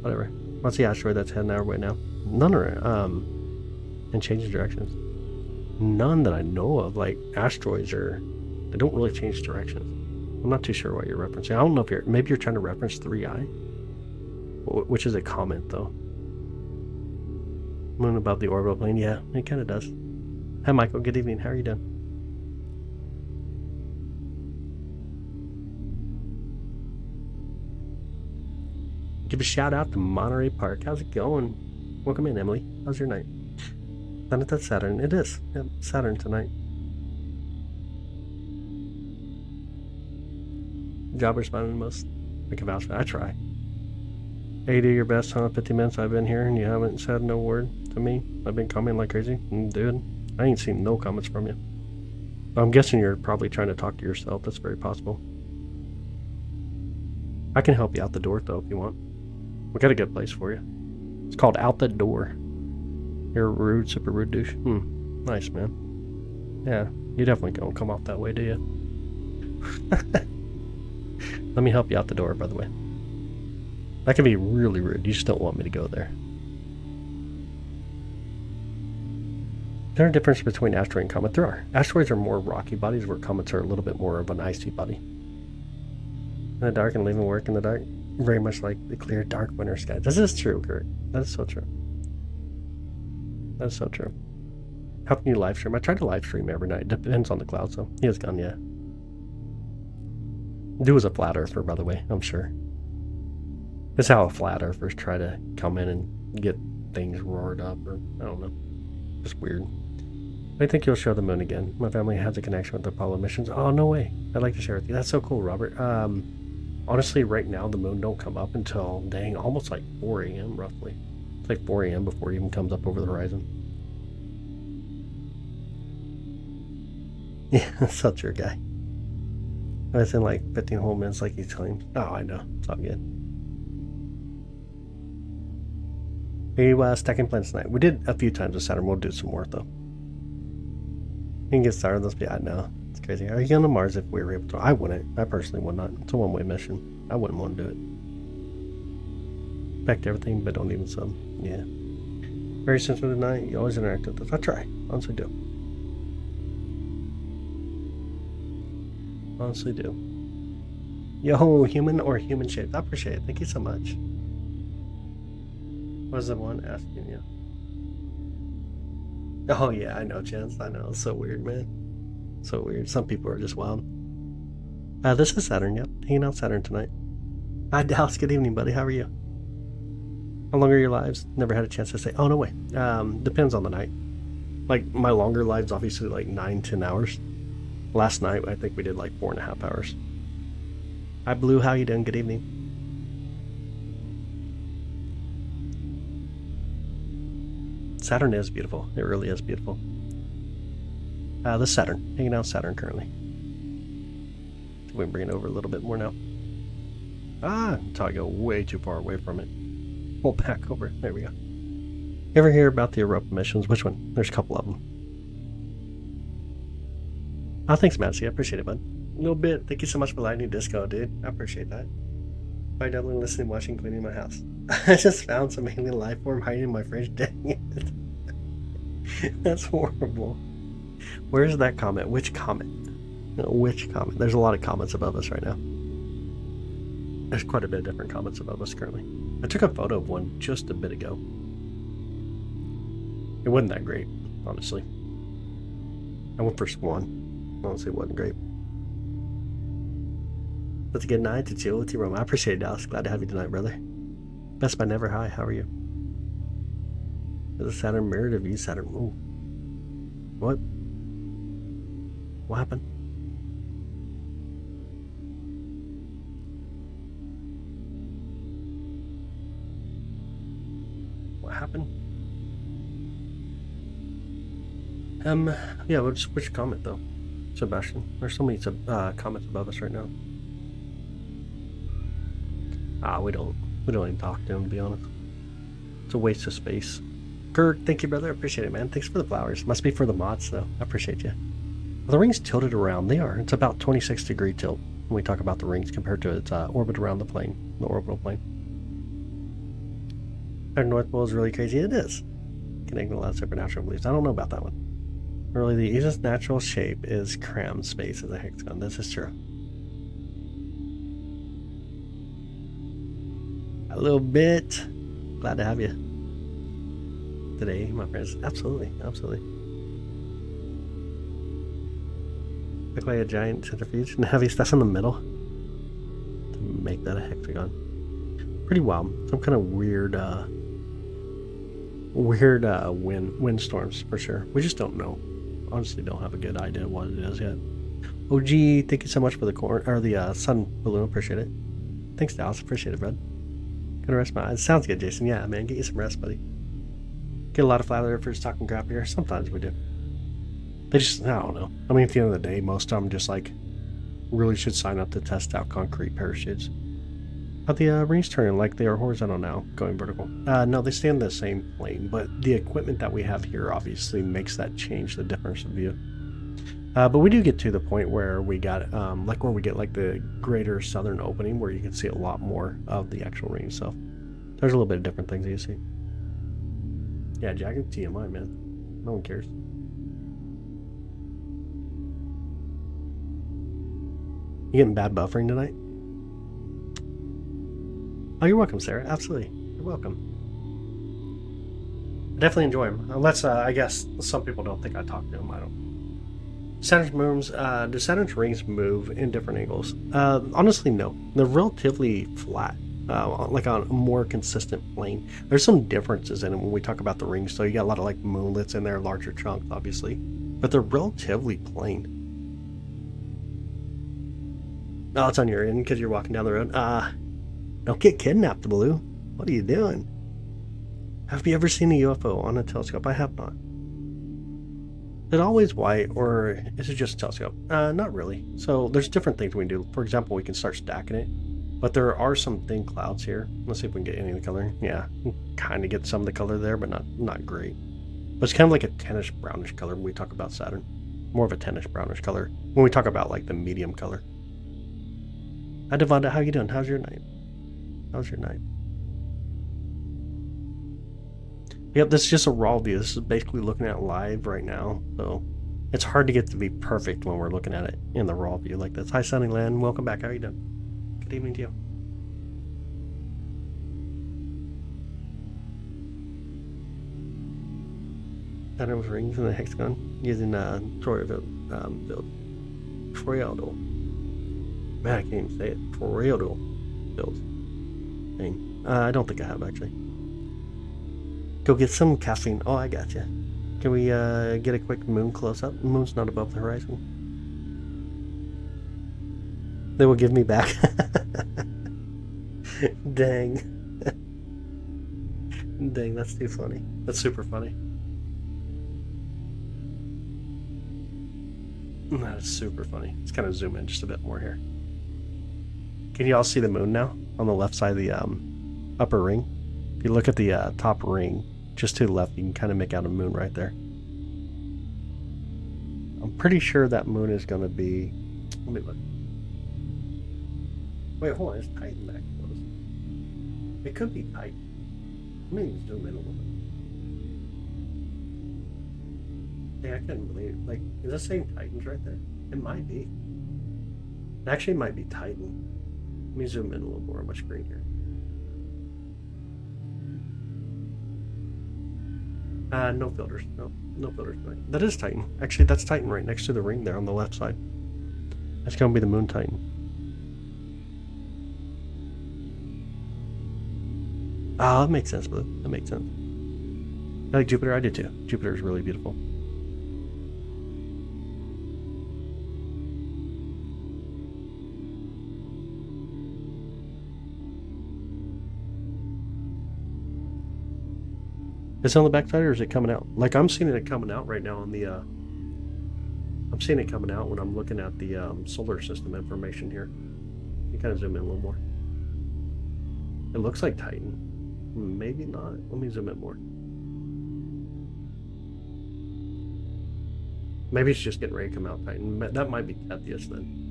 S1: Whatever. What's the asteroid that's heading our way now? None are, and changing directions. None that I know of. Like, asteroids they don't really change directions. I'm not too sure what you're referencing. I don't know if maybe you're trying to reference 3i, which is a comment, though. Moon above the orbital plane. Yeah, it kind of does. Hi, Michael. Good evening. How are you doing? Give a shout out to Monterey Park. How's it going? Welcome in, Emily. How's your night? Planet that's Saturn. It is. Yep, Saturn tonight. Job responding most. I can vouch for that. I try. Hey, do your best, huh? 50 minutes I've been here and you haven't said no word to me. I've been commenting like crazy. Dude, I ain't seen no comments from you. I'm guessing you're probably trying to talk to yourself. That's very possible. I can help you out the door, though, if you want. We got a good place for you. It's called Out the Door. You're rude, super rude douche. Nice, man. Yeah, you definitely don't come off that way, do you? Let me help you out the door, by the way. That can be really rude. You just don't want me to go there. Is there a difference between asteroid and comet? There are. Asteroids are more rocky bodies, where comets are a little bit more of an icy body. In the dark and leaving work in the dark. Very much like the clear, dark winter sky. This is true, Kurt. That is so true. That's so true. How can you live stream? I try to live stream every night. Depends on the cloud, so he has gone, yeah. Do as a flat earther, by the way, I'm sure. That's how a flat earthers try to come in and get things roared up, or I don't know. Just weird. I think you'll show the moon again. My family has a connection with the Apollo missions. Oh, no way. I'd like to share with you. That's so cool, Robert. Honestly, right now, the moon don't come up until, dang, almost like 4 a.m. roughly. It's like 4 a.m. before it even comes up over the horizon. Yeah, such your guy. It's in like 15 whole minutes like he's telling me. Oh, I know. It's all good. We stacking planets tonight. We did a few times with Saturn. We'll do some more, though. You can get started with this. Yeah, I know. It's crazy. Are you going to Mars if we were able to? I wouldn't. I personally would not. It's a one-way mission. I wouldn't want to do it. Back to everything, but don't even some. Yeah. Very sensitive tonight. You always interact with us. I try. Honestly do. Honestly do. Yo, human or human shaped. I appreciate it. Thank you so much. Was the one asking you? Oh yeah, I know, Chance. I know. It's so weird, man. So weird. Some people are just wild. This is Saturn, yep. Hanging out Saturn tonight. Hi, Dallas. Good evening, buddy. How are you? How long are your lives? Never had a chance to say. Oh, no way. Depends on the night. Like, my longer lives, obviously, like 9-10 hours. Last night, I think we did like 4.5 hours. Hi, Blue. How you doing? Good evening. Saturn is beautiful. It really is beautiful. This Saturn. Hanging out Saturn currently. We can bring it over a little bit more now. Until I go way too far away from it. Pull back over. There we go. You ever hear about the Europa missions? Which one? There's a couple of them. Oh, thanks, Matsy. I appreciate it, bud. A little bit. Thank you so much for lighting disco, dude. I appreciate that. By doubling, listening, watching, cleaning my house. I just found some alien life form hiding in my fridge. Dang it. That's horrible. Where's that comment? Which comment? No, which comment? There's a lot of comments above us right now. There's quite a bit of different comments above us currently. I took a photo of one just a bit ago. It wasn't that great, honestly. I went for one. Honestly, it wasn't great. That's a good night to chill with you, Roma. I appreciate it, Dallas. Glad to have you tonight, brother. Best by never. Hi, how are you? There's a Saturn mirror to view Saturn. Ooh. What? What happened? What happened? Yeah, which comment though? Sebastian. There's so many comments above us right now. We don't even talk to him, to be honest. It's a waste of space. Kirk, thank you, brother. I appreciate it, man. Thanks for the flowers. Must be for the mods, though. I appreciate you. Well, the ring's tilted around. They are. It's about 26-degree tilt when we talk about the rings compared to its orbit around the plane, the orbital plane. Our North Pole is really crazy. It is. Connecting a lot of supernatural beliefs. I don't know about that one. Really, the easiest natural shape is crammed space as a hexagon. This is true. A little bit. Glad to have you today, my friends. Absolutely, absolutely. Look like a giant centrifuge and heavy stuff in the middle to make that a hexagon. Pretty wild. Some kind of weird wind storms for sure. We just don't know. Honestly, don't have a good idea what it is yet. OG, thank you so much for the corn or the sun balloon. Appreciate it. Thanks, Dallas. Appreciate it, bud. Gonna rest my eyes. Sounds good, Jason. Yeah, man. Get you some rest, buddy. Get a lot of flat earthers talking crap here. Sometimes we do. They just, I don't know. I mean, at the end of the day, most of them just like really should sign up to test out concrete parachutes. But the rings turning like they are horizontal now, going vertical. No, they stay in the same plane, but the equipment that we have here obviously makes that change the difference of view. But we do get to the point where we got, like where we get like the greater southern opening where you can see a lot more of the actual ring itself. There's a little bit of different things that you see. Yeah, Jack, it's TMI, man. No one cares. You getting bad buffering tonight? Oh, you're welcome, Sarah. Absolutely. You're welcome. I definitely enjoy them. Unless, I guess, some people don't think I talk to them. I don't. Saturn's moons, do Saturn's rings move in different angles? Honestly, no. They're relatively flat, like on a more consistent plane. There's some differences in it when we talk about the rings. So you got a lot of like moonlets in there, larger chunks, obviously, but they're relatively plain. Oh, it's on your end because you're walking down the road. Don't get kidnapped, Blue. What are you doing? Have you ever seen a UFO on a telescope? I have not. Is it always white, or is it just a telescope? Not really. So there's different things we can do. For example, we can start stacking it, but there are some thin clouds here. Let's see if we can get any of the color. Yeah, kind of get some of the color there, but not great. But it's kind of like a tannish brownish color when we talk about Saturn. More of a tannish brownish color when we talk about like the medium color. Hi, Devonda. How you doing? How's your night? How's your night? Yep, this is just a raw view. This is basically looking at live right now, so it's hard to get to be perfect when we're looking at it in the raw view like this. Hi, Sunnyland. Welcome back. How are you doing? Good evening to you. Saturn's rings in the hexagon using Troyville build. Troyaldo. Man, I can't even say it. Troyaldo build. Dang. I don't think I have actually. Go get some caffeine. Oh, I got you. Can we get a quick moon close up? The moon's not above the horizon. They will give me back. Dang. Dang, that's too funny. That's super funny. That is super funny. Let's kind of zoom in just a bit more here. Can you all see the moon now on the left side of the upper ring? If you look at the top ring, just to the left, you can kind of make out a moon right there. I'm pretty sure that moon is going to be... Let me look. Wait, hold on. It's Titan back close. It could be Titan. Let me zoom in a little bit. Yeah, I couldn't believe it. Like, is this saying Titans right there? It might be. It actually might be Titan. Let me zoom in a little more on my screen here. No filters. No filters. That is Titan. Actually, that's Titan right next to the ring there on the left side. That's going to be the moon Titan. Ah, that makes sense, Blue. That makes sense. I like Jupiter. I do too. Jupiter is really beautiful. Is it on the backside or is it coming out? Like I'm seeing it coming out right now on the I'm seeing it coming out when I'm looking at the solar system information here. You kind of zoom in a little more. It looks like Titan. Maybe not. Let me zoom in more. Maybe it's just getting ready to come out Titan. That might be Tethys then.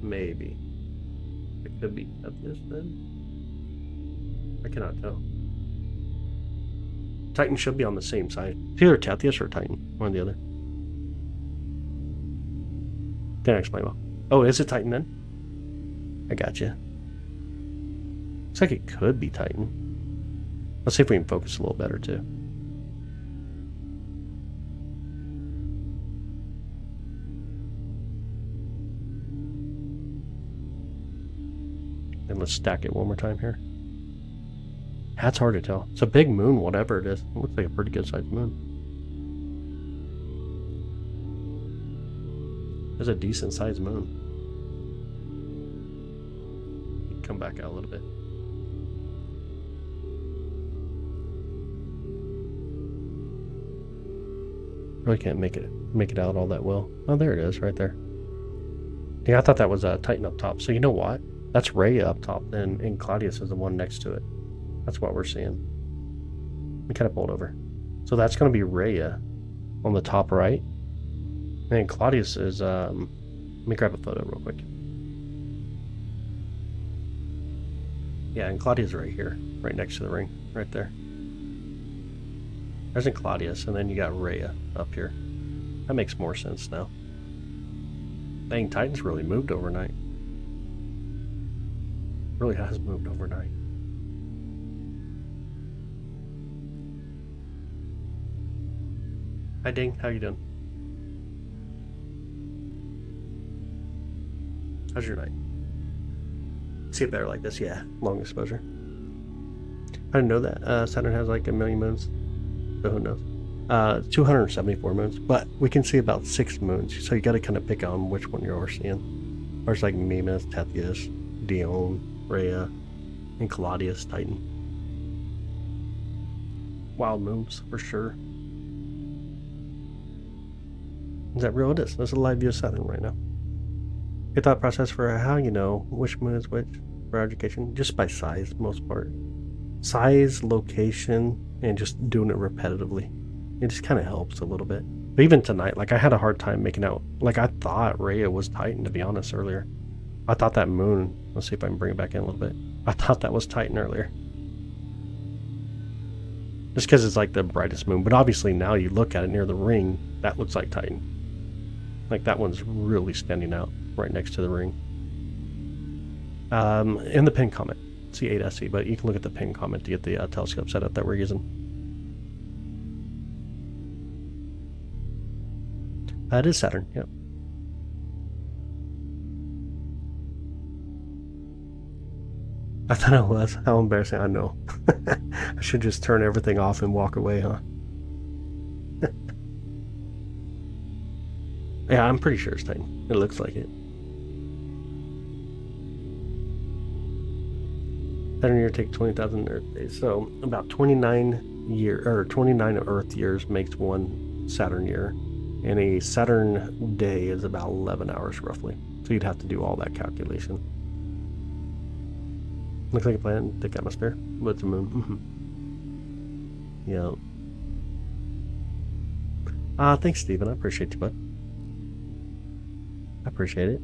S1: Maybe. It could be Tethys then. I cannot tell. Titan should be on the same side. It's either Tethys or Titan. One or the other. Didn't explain well. Oh, is it Titan then? I gotcha. Looks like it could be Titan. Let's see if we can focus a little better too. And let's stack it one more time here. That's hard to tell. It's a big moon, whatever it is. It looks like a pretty good sized moon. It's a decent sized moon. Come back out a little bit. Really can't make it out all that well. Oh, there it is, right there. Yeah, I thought that was Titan up top. So you know what? That's Rhea up top, and Claudius is the one next to it. That's what we're seeing. We kind of pulled over. So that's going to be Rhea on the top right. And Claudius is, let me grab a photo real quick. Yeah, and Claudius is right here, right next to the ring, right there. There's Claudius, and then you got Rhea up here. That makes more sense now. Dang, Titan's really moved overnight. Really has moved overnight. Hi Ding, how you doing? How's your night? See it better like this, yeah. Long exposure. I didn't know that. Saturn has like 1 million moons. So who knows? 274 moons, but we can see about 6 moons. So you got to kind of pick on which one you're seeing. There's like Mimas, Tethys, Dione, Rhea, and Claudius, Titan. Wild moons for sure. Is that real? It is. That's a live view of Saturn right now. Your thought process for how you know which moon is which for our education? Just by size, most part. Size, location, and just doing it repetitively. It just kind of helps a little bit. But even tonight, like I had a hard time making out. Like I thought Rhea was Titan, to be honest, earlier. I thought that moon, let's see if I can bring it back in a little bit. I thought that was Titan earlier. Just because it's like the brightest moon. But obviously now you look at it near the ring, that looks like Titan. Like that one's really standing out right next to the ring. In the pin comment, C8SE, but you can look at the pin comment to get the telescope setup that we're using. It is Saturn, yep. I thought it was. How embarrassing. I know. I should just turn everything off and walk away, huh? Yeah, I'm pretty sure it's Titan. It looks like it. Saturn year takes 20,000 Earth days. So about 29 Earth years makes one Saturn year. And a Saturn day is about 11 hours roughly. So you'd have to do all that calculation. Looks like a planet, thick atmosphere. But it's a moon. Yeah. Thanks, Steven. I appreciate you, bud. I appreciate it.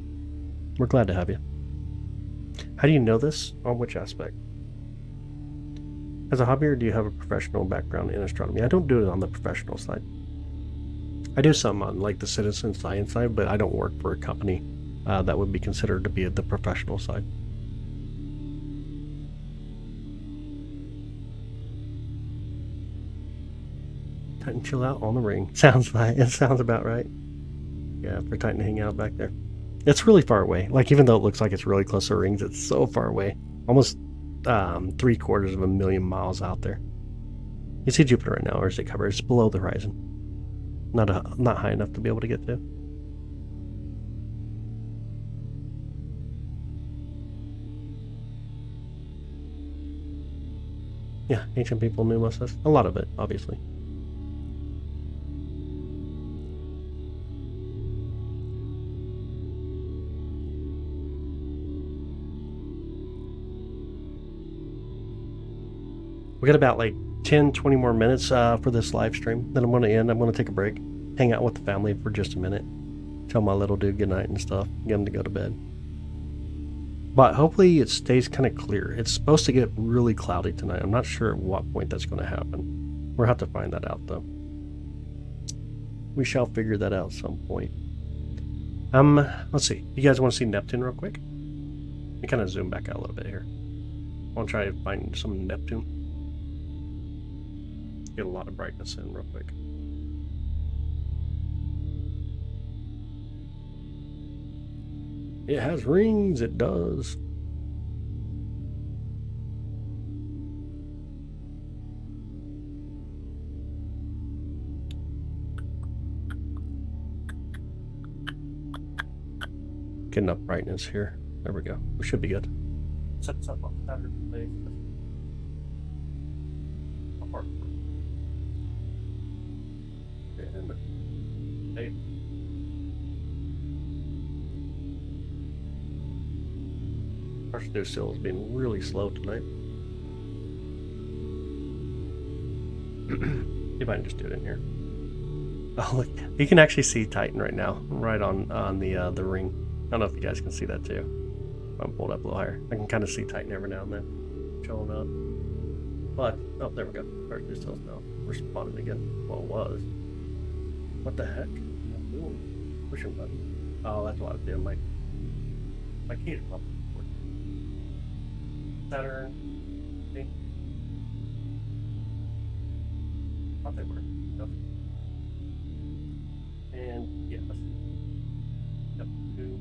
S1: We're glad to have you. How do you know this? On which aspect? As a hobby, or do you have a professional background in astronomy? I don't do it on the professional side. I do some on like the citizen science side, but I don't work for a company that would be considered to be the professional side. Titan chill out on the ring. Sounds right. It sounds about right. Yeah, for Titan to hang out back there. It's really far away. Like, even though it looks like it's really close to rings, it's so far away. Almost 750,000 miles out there. You see Jupiter right now, or is it covered? It's below the horizon. Not high enough to be able to get to. Yeah, ancient people knew most of this. A lot of it, obviously. We got about like 10-20 more minutes for this live stream. Then I'm going to end. I'm going to take a break, hang out with the family for just a minute, tell my little dude goodnight and stuff, get him to go to bed. But hopefully it stays kind of clear. It's supposed to get really cloudy tonight. I'm not sure at what point that's going to happen. We'll have to find that out though. We shall figure that out at some point. Let's see. You guys want to see Neptune real quick? Let me kind of zoom back out a little bit here. I want to try to find some Neptune. Get a lot of brightness in real quick. It has rings, it does. Get enough brightness here. There we go. We should be good. Set this up on Saturn. Apart. And hey. Our snow still has been really slow tonight. If I can just do it in here. Oh, look, you can actually see Titan right now, right on the ring. I don't know if you guys can see that too. I'm pulled up a little higher. I can kind of see Titan every now and then, showing up. But oh, there we go. Our snow still now. We're spotted again. Well, it was. What the heck? Pushing button. Oh, that's what I was doing. My key is up. Saturn. See? Thought they were. Yep. And yes. Yep. 2,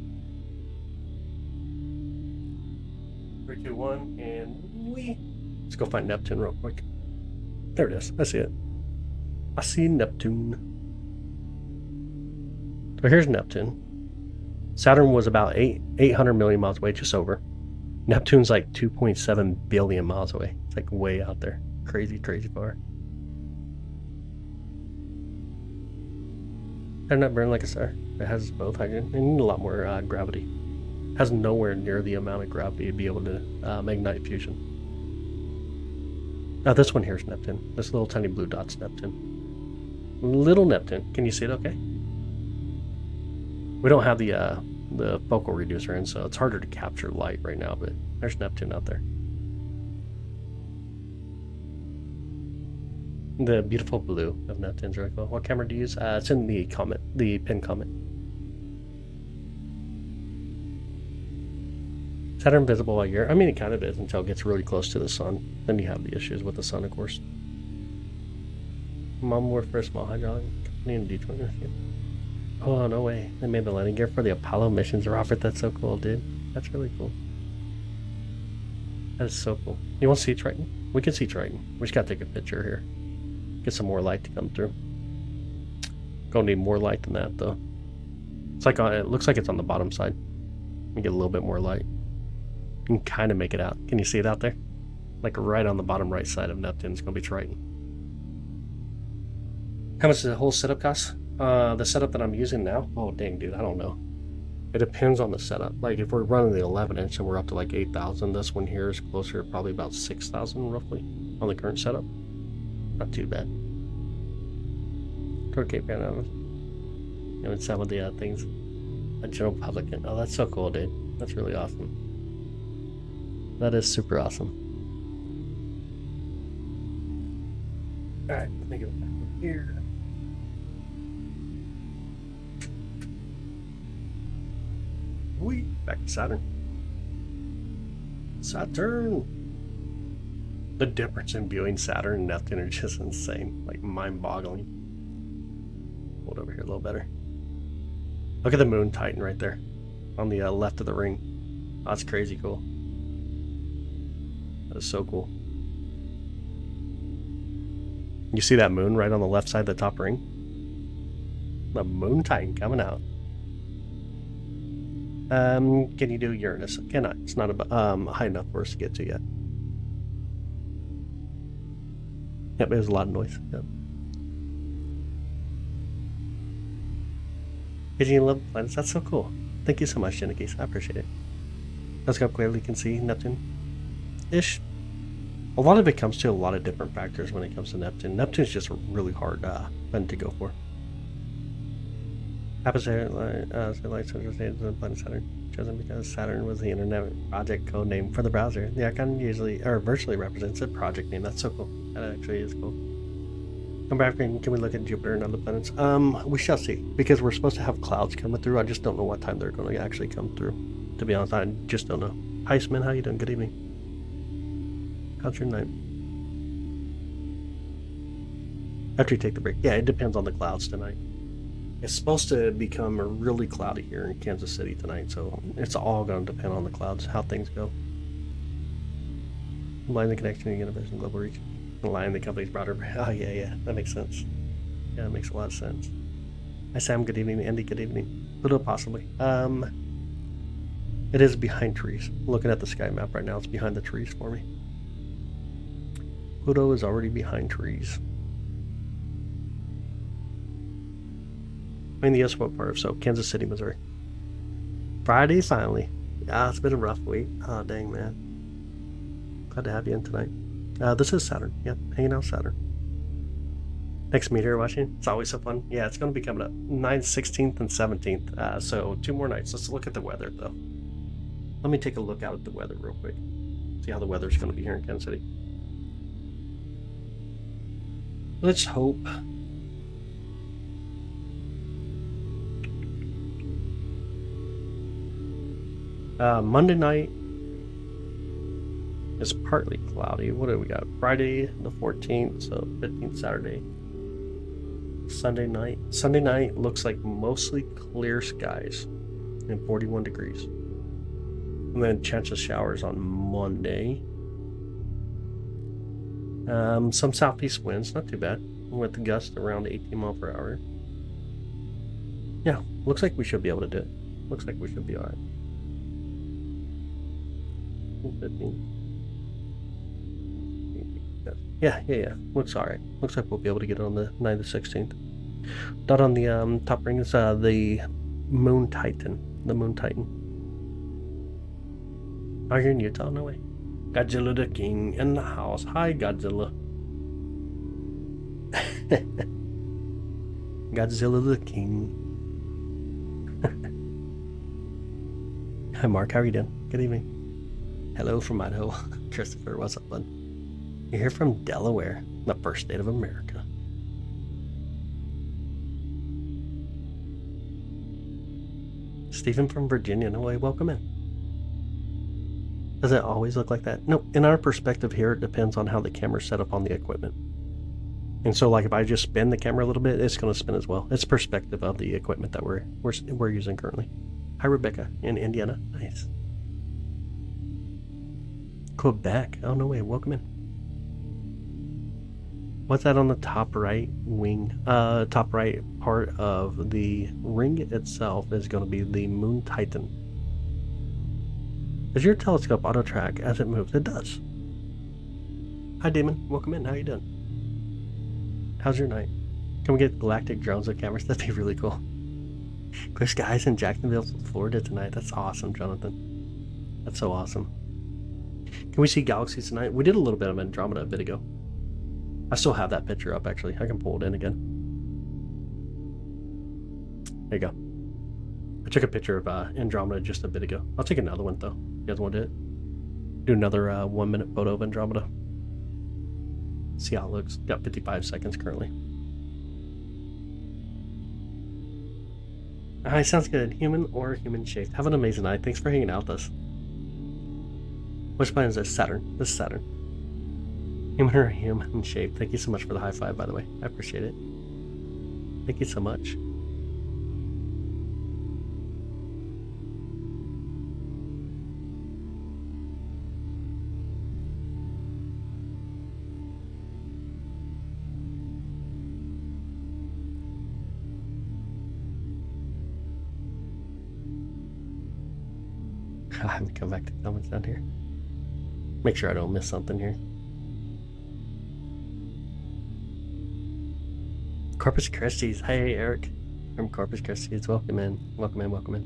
S1: 3, 2, 1, and we. Let's go find Neptune real quick. There it is. I see it. I see Neptune. So here's Neptune. Saturn was about 800 million miles away, just over. Neptune's like 2.7 billion miles away. It's like way out there. Crazy, crazy far. They're not burning like a star. It has both hydrogen and a lot more gravity. It has nowhere near the amount of gravity to be able to ignite fusion. Now this one here is Neptune. This little tiny blue dot's Neptune. Little Neptune. Can you see it okay? We don't have the focal reducer in, so it's harder to capture light right now, but there's Neptune out there. The beautiful blue of Neptune's really cool. What camera do you use? It's in the comment, the pinned comment. Saturn visible all year? I mean, it kind of is until it gets really close to the sun. Then you have the issues with the sun, of course. Mom worked for a small hydraulic company in Detroit. Oh, no way. They made the landing gear for the Apollo missions, Robert. That's so cool, dude. That's really cool. That is so cool. You want to see Triton? We can see Triton. We just gotta take a picture here. Get some more light to come through. Gonna need more light than that though. It's like it looks like it's on the bottom side. Let me get a little bit more light. You can kind of make it out. Can you see it out there? Like right on the bottom right side of Neptune is gonna be Triton. How much does the whole setup cost? The setup that I'm using now? Oh dang, dude, I don't know. It depends on the setup. Like if we're running the 11-inch and we're up to like 8,000, this one here is closer to probably about 6,000 roughly on the current setup. Not too bad. Turtle Cape Pan Island. And some of the things. A general public. Oh, that's so cool, dude. That's really awesome. That is super awesome. Alright, let me go back over here. Whee! Back to Saturn. Saturn! The difference in viewing Saturn and Neptune are just insane. Like mind-boggling. Hold over here a little better. Look at the moon Titan right there. On the left of the ring. Oh, that's crazy cool. That is so cool. You see that moon right on the left side of the top ring? The moon Titan coming out. Can you do Uranus? Cannot. It's not high enough for us to get to yet. Yep, there's a lot of noise. Yep. Pigeon love planets. That's so cool. Thank you so much, Genikis. I appreciate it. Let's go clearly can see Neptune-ish. A lot of it comes to a lot of different factors when it comes to Neptune. Neptune's just a really hard planet to go for. Happens to light planet Saturn, chosen because Saturn was the internet project code name for the browser. The icon usually or virtually represents a project name. That's so cool. That actually is cool. Come back and can we look at Jupiter and other planets? We shall see, because we're supposed to have clouds coming through. I just don't know what time they're going to actually come through. To be honest, I just don't know. Hi, Smin, how you doing? Good evening. How's your night? After you take the break. Yeah, it depends on the clouds tonight. It's supposed to become really cloudy here in Kansas City tonight, so it's all going to depend on the clouds, how things go. Align the connection to the universe and global reach. Align the company's broader. Oh, yeah, that makes sense. Yeah, it makes a lot of sense. Hi, Sam. Good evening. Andy, good evening. Pluto, possibly. It is behind trees. Looking at the sky map right now, it's behind the trees for me. Pluto is already behind trees. I mean, yes, what part of so? Kansas City, Missouri. Friday, finally. Yeah, it's been a rough week. Oh, dang, man. Glad to have you in tonight. This is Saturn. Yep, hanging out Saturn. Next meteor watching. It's always so fun. Yeah, it's going to be coming up. 9th, 16th, and 17th. So 2 more nights. Let's look at the weather, though. Let me take a look out at the weather real quick. See how the weather's going to be here in Kansas City. Let's hope. Monday night is partly cloudy. What do we got? Friday the 14th, so 15th Saturday. Sunday night looks like mostly clear skies and 41 degrees. And then chance of showers on Monday. Some southeast winds, not too bad, with the gust around 18 miles per hour. Yeah, looks like we should be able to do it. Looks like we should be alright. 15. Yeah. Looks alright. Looks like we'll be able to get it on the 9th to 16th. Dot on the top ring is the Moon Titan. The Moon Titan. Oh, you're in Utah? No way. Godzilla the King in the house. Hi, Godzilla. Godzilla the King. Hi, Mark. How are you doing? Good evening. Hello from Idaho. Christopher, what's up, bud? You're here from Delaware, the first state of America. Stephen from Virginia. No way. Welcome in. Does it always look like that? No, in our perspective here, it depends on how the camera's set up on the equipment. And so, like, if I just spin the camera a little bit, it's going to spin as well. It's perspective of the equipment that we're using currently. Hi, Rebecca in Indiana. Nice. Quebec. Oh, no way. Welcome in. What's that on the top right wing? Top right part of the ring itself is going to be the Moon Titan. Does your telescope auto track as it moves? It does. Hi, Damon. Welcome in. How you doing? How's your night? Can we get galactic drones with cameras? That'd be really cool. Clear skies in Jacksonville, Florida tonight. That's awesome, Jonathan. That's so awesome. Can we see galaxies tonight? We did a little bit of Andromeda a bit ago. I still have that picture up, actually. I can pull it in again. There you go. I took a picture of Andromeda just a bit ago. I'll take another one, though. You guys want to do it? Do another 1 minute photo of Andromeda. See how it looks. Got 55 seconds currently. Alright, sounds good. Human or human shaped. Have an amazing night. Thanks for hanging out with us. Which planet is this? Saturn. This is Saturn. Human or human shaped. Thank you so much for the high five, by the way. I appreciate it. Thank you so much. I haven't come back to comments down here. Make sure I don't miss something here. Corpus Christi. Hey, Eric from Corpus Christi. Welcome in. Welcome in. Welcome in.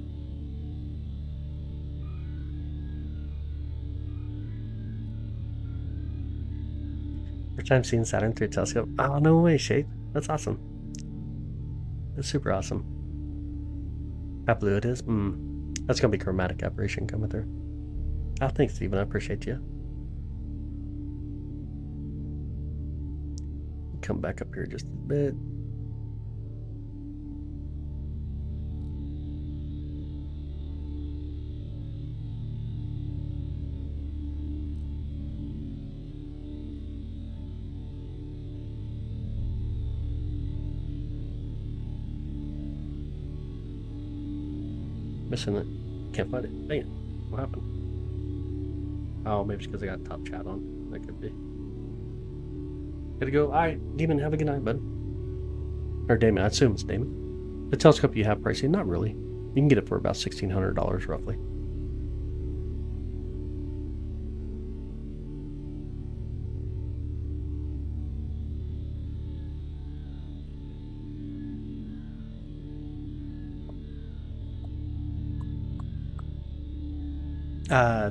S1: First time seeing Saturn through a telescope. Oh, no way, Shape. That's awesome. That's super awesome. How blue it is? That's going to be chromatic aberration coming through. Oh, thanks, Steven. I appreciate you. Come back up here just a bit. Missing it. Can't find it. Dang it. What happened? Oh, maybe it's because I got top chat on. That could be. Gotta go. Alright, Demon, have a good night, bud. Or Damon, I assume it's Damon. The telescope you have pricey? Not really. You can get it for about $1,600 roughly.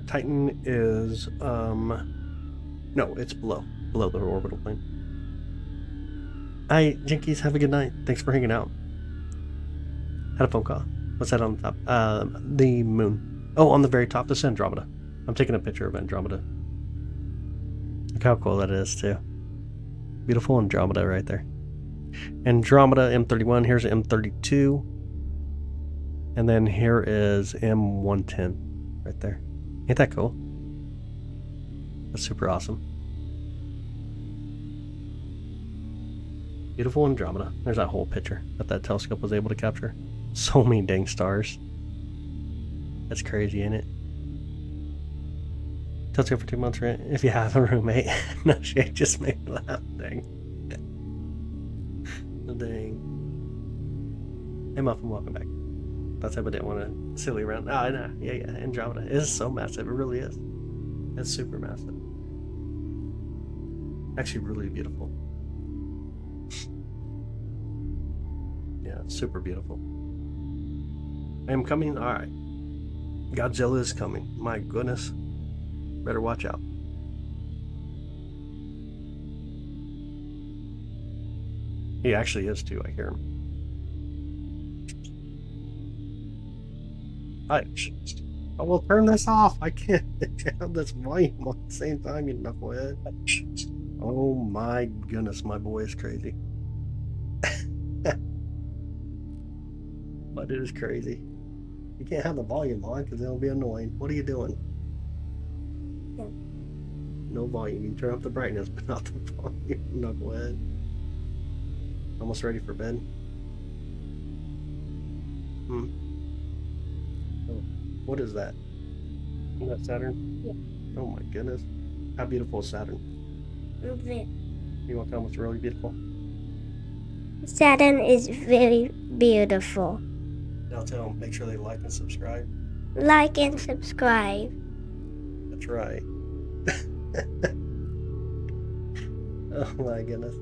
S1: Titan is, no, it's below the orbital plane. Hi, Jinkies, have a good night. Thanks for hanging out. Had a phone call. What's that on the top? The moon. Oh, on the very top, this is Andromeda. I'm taking a picture of Andromeda. Look how cool that is, too. Beautiful Andromeda right there. Andromeda M31, here's M32. And then here is M110 right there. Ain't that cool? That's super awesome. Beautiful Andromeda. There's that whole picture that telescope was able to capture. So many dang stars. That's crazy, ain't it? Telescope for 2 months rent if you have a roommate. No shit, just made me laugh. Dang. Dang. Hey Muffin, welcome back. That's how I didn't want to silly around. Oh, I know. Yeah. Andromeda is so massive. It really is. It's super massive. Actually, really beautiful. Yeah, it's super beautiful. I am coming. All right. Godzilla is coming. My goodness. Better watch out. He actually is too. I hear him. I will turn this off. I can't have this volume at the same time, you knucklehead. Oh my goodness, my boy is crazy. But it is crazy. You can't have the volume on because it'll be annoying. What are you doing? No volume. You can turn up the brightness, but not the volume, knucklehead. Almost ready for bed. What is that? Is that Saturn?
S2: Yeah.
S1: Oh my goodness. How beautiful is Saturn? You want to tell them what's really beautiful?
S2: Saturn is very beautiful.
S1: Now tell them, make sure they like and subscribe.
S2: Like and subscribe.
S1: That's right. Oh my goodness.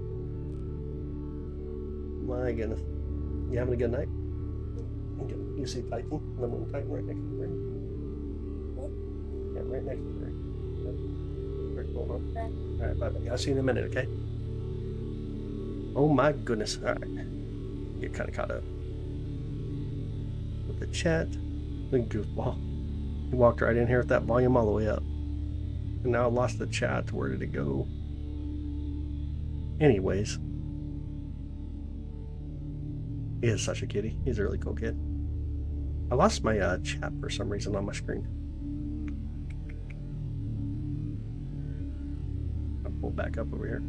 S1: My goodness. You having a good night? You see Titan? Number one Titan right next to the ring. Yeah, right next to the ring. Very cool, huh? Alright, bye bye. I'll see you in a minute, okay? Oh my goodness. Alright. Get kind of caught up with the chat. The goofball. He walked right in here with that volume all the way up. And now I lost the chat. Where did it go? Anyways. He is such a kitty. He's a really cool kid. I lost my chat for some reason on my screen. I'll pull back up over here.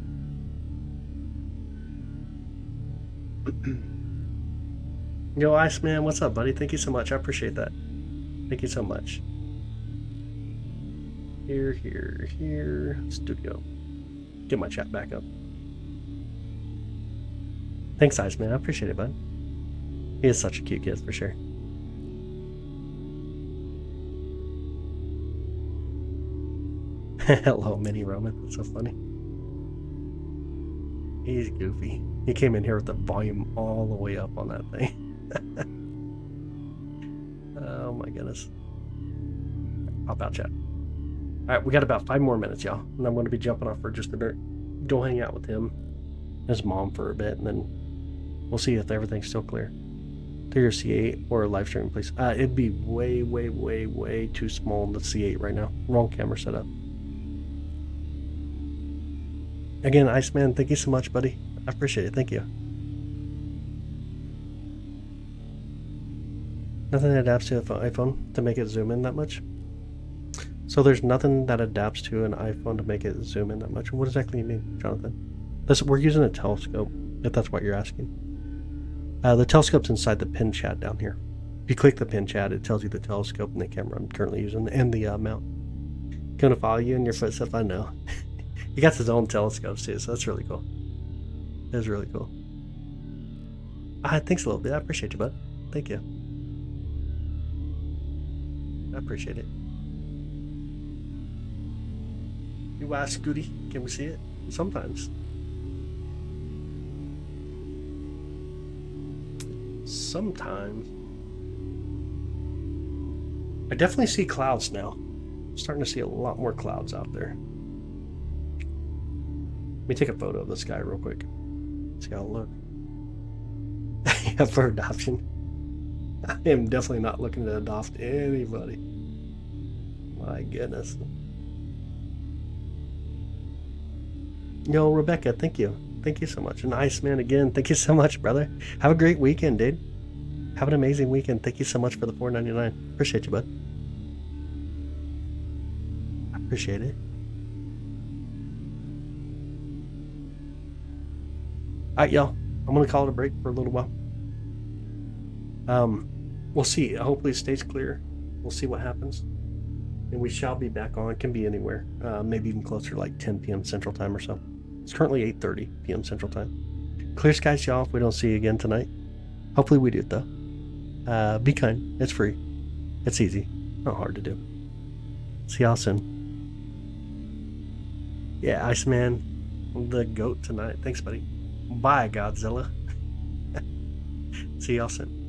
S1: Yo, Iceman, what's up, buddy? Thank you so much. I appreciate that. Thank you so much. Here. Studio. Get my chat back up. Thanks, Iceman. I appreciate it, bud. He is such a cute kid, for sure. Hello, Mini Roman. That's so funny. He's goofy. He came in here with the volume all the way up on that thing. Oh my goodness. Pop out, chat. Alright, we got about 5 more minutes, y'all. And I'm going to be jumping off for just a bit. Go hang out with him, his mom for a bit, and then we'll see if everything's still clear. To your C8 or live stream, please. It'd be way too small in the C8 right now. Wrong camera setup. Again, Iceman, thank you so much, buddy. I appreciate it. Thank you. Nothing adapts to an iPhone to make it zoom in that much. So there's nothing that adapts to an iPhone to make it zoom in that much. What exactly do you mean, Jonathan? We're using a telescope, if that's what you're asking. The telescope's inside the pin chat down here. If you click the pin chat, it tells you the telescope and the camera I'm currently using, and the mount. Gonna follow you in your footsteps, I know. He got his own telescopes too, so that's really cool. That's really cool. Thanks a little bit. I appreciate you, bud. Thank you. I appreciate it. You ask Goody, can we see it? Sometimes. Sometimes. I definitely see clouds now. I'm starting to see a lot more clouds out there. Let me take a photo of this guy real quick. See how it looks. Yeah, for adoption. I am definitely not looking to adopt anybody. My goodness. Yo, Rebecca, thank you. Thank you so much. And Iceman again, thank you so much, brother. Have a great weekend, dude. Have an amazing weekend. Thank you so much for the $4.99. Appreciate you, bud. I appreciate it. Alright, y'all. I'm gonna call it a break for a little while. We'll see. Hopefully it stays clear. We'll see what happens. And we shall be back on. It can be anywhere. Maybe even closer to like 10 p.m. Central Time or so. It's currently 8:30 p.m. Central Time. Clear skies, y'all, if we don't see you again tonight. Hopefully we do, though. Be kind. It's free. It's easy. Not hard to do. See y'all soon. Yeah, Iceman, the goat tonight. Thanks, buddy. Bye, Godzilla. See y'all soon.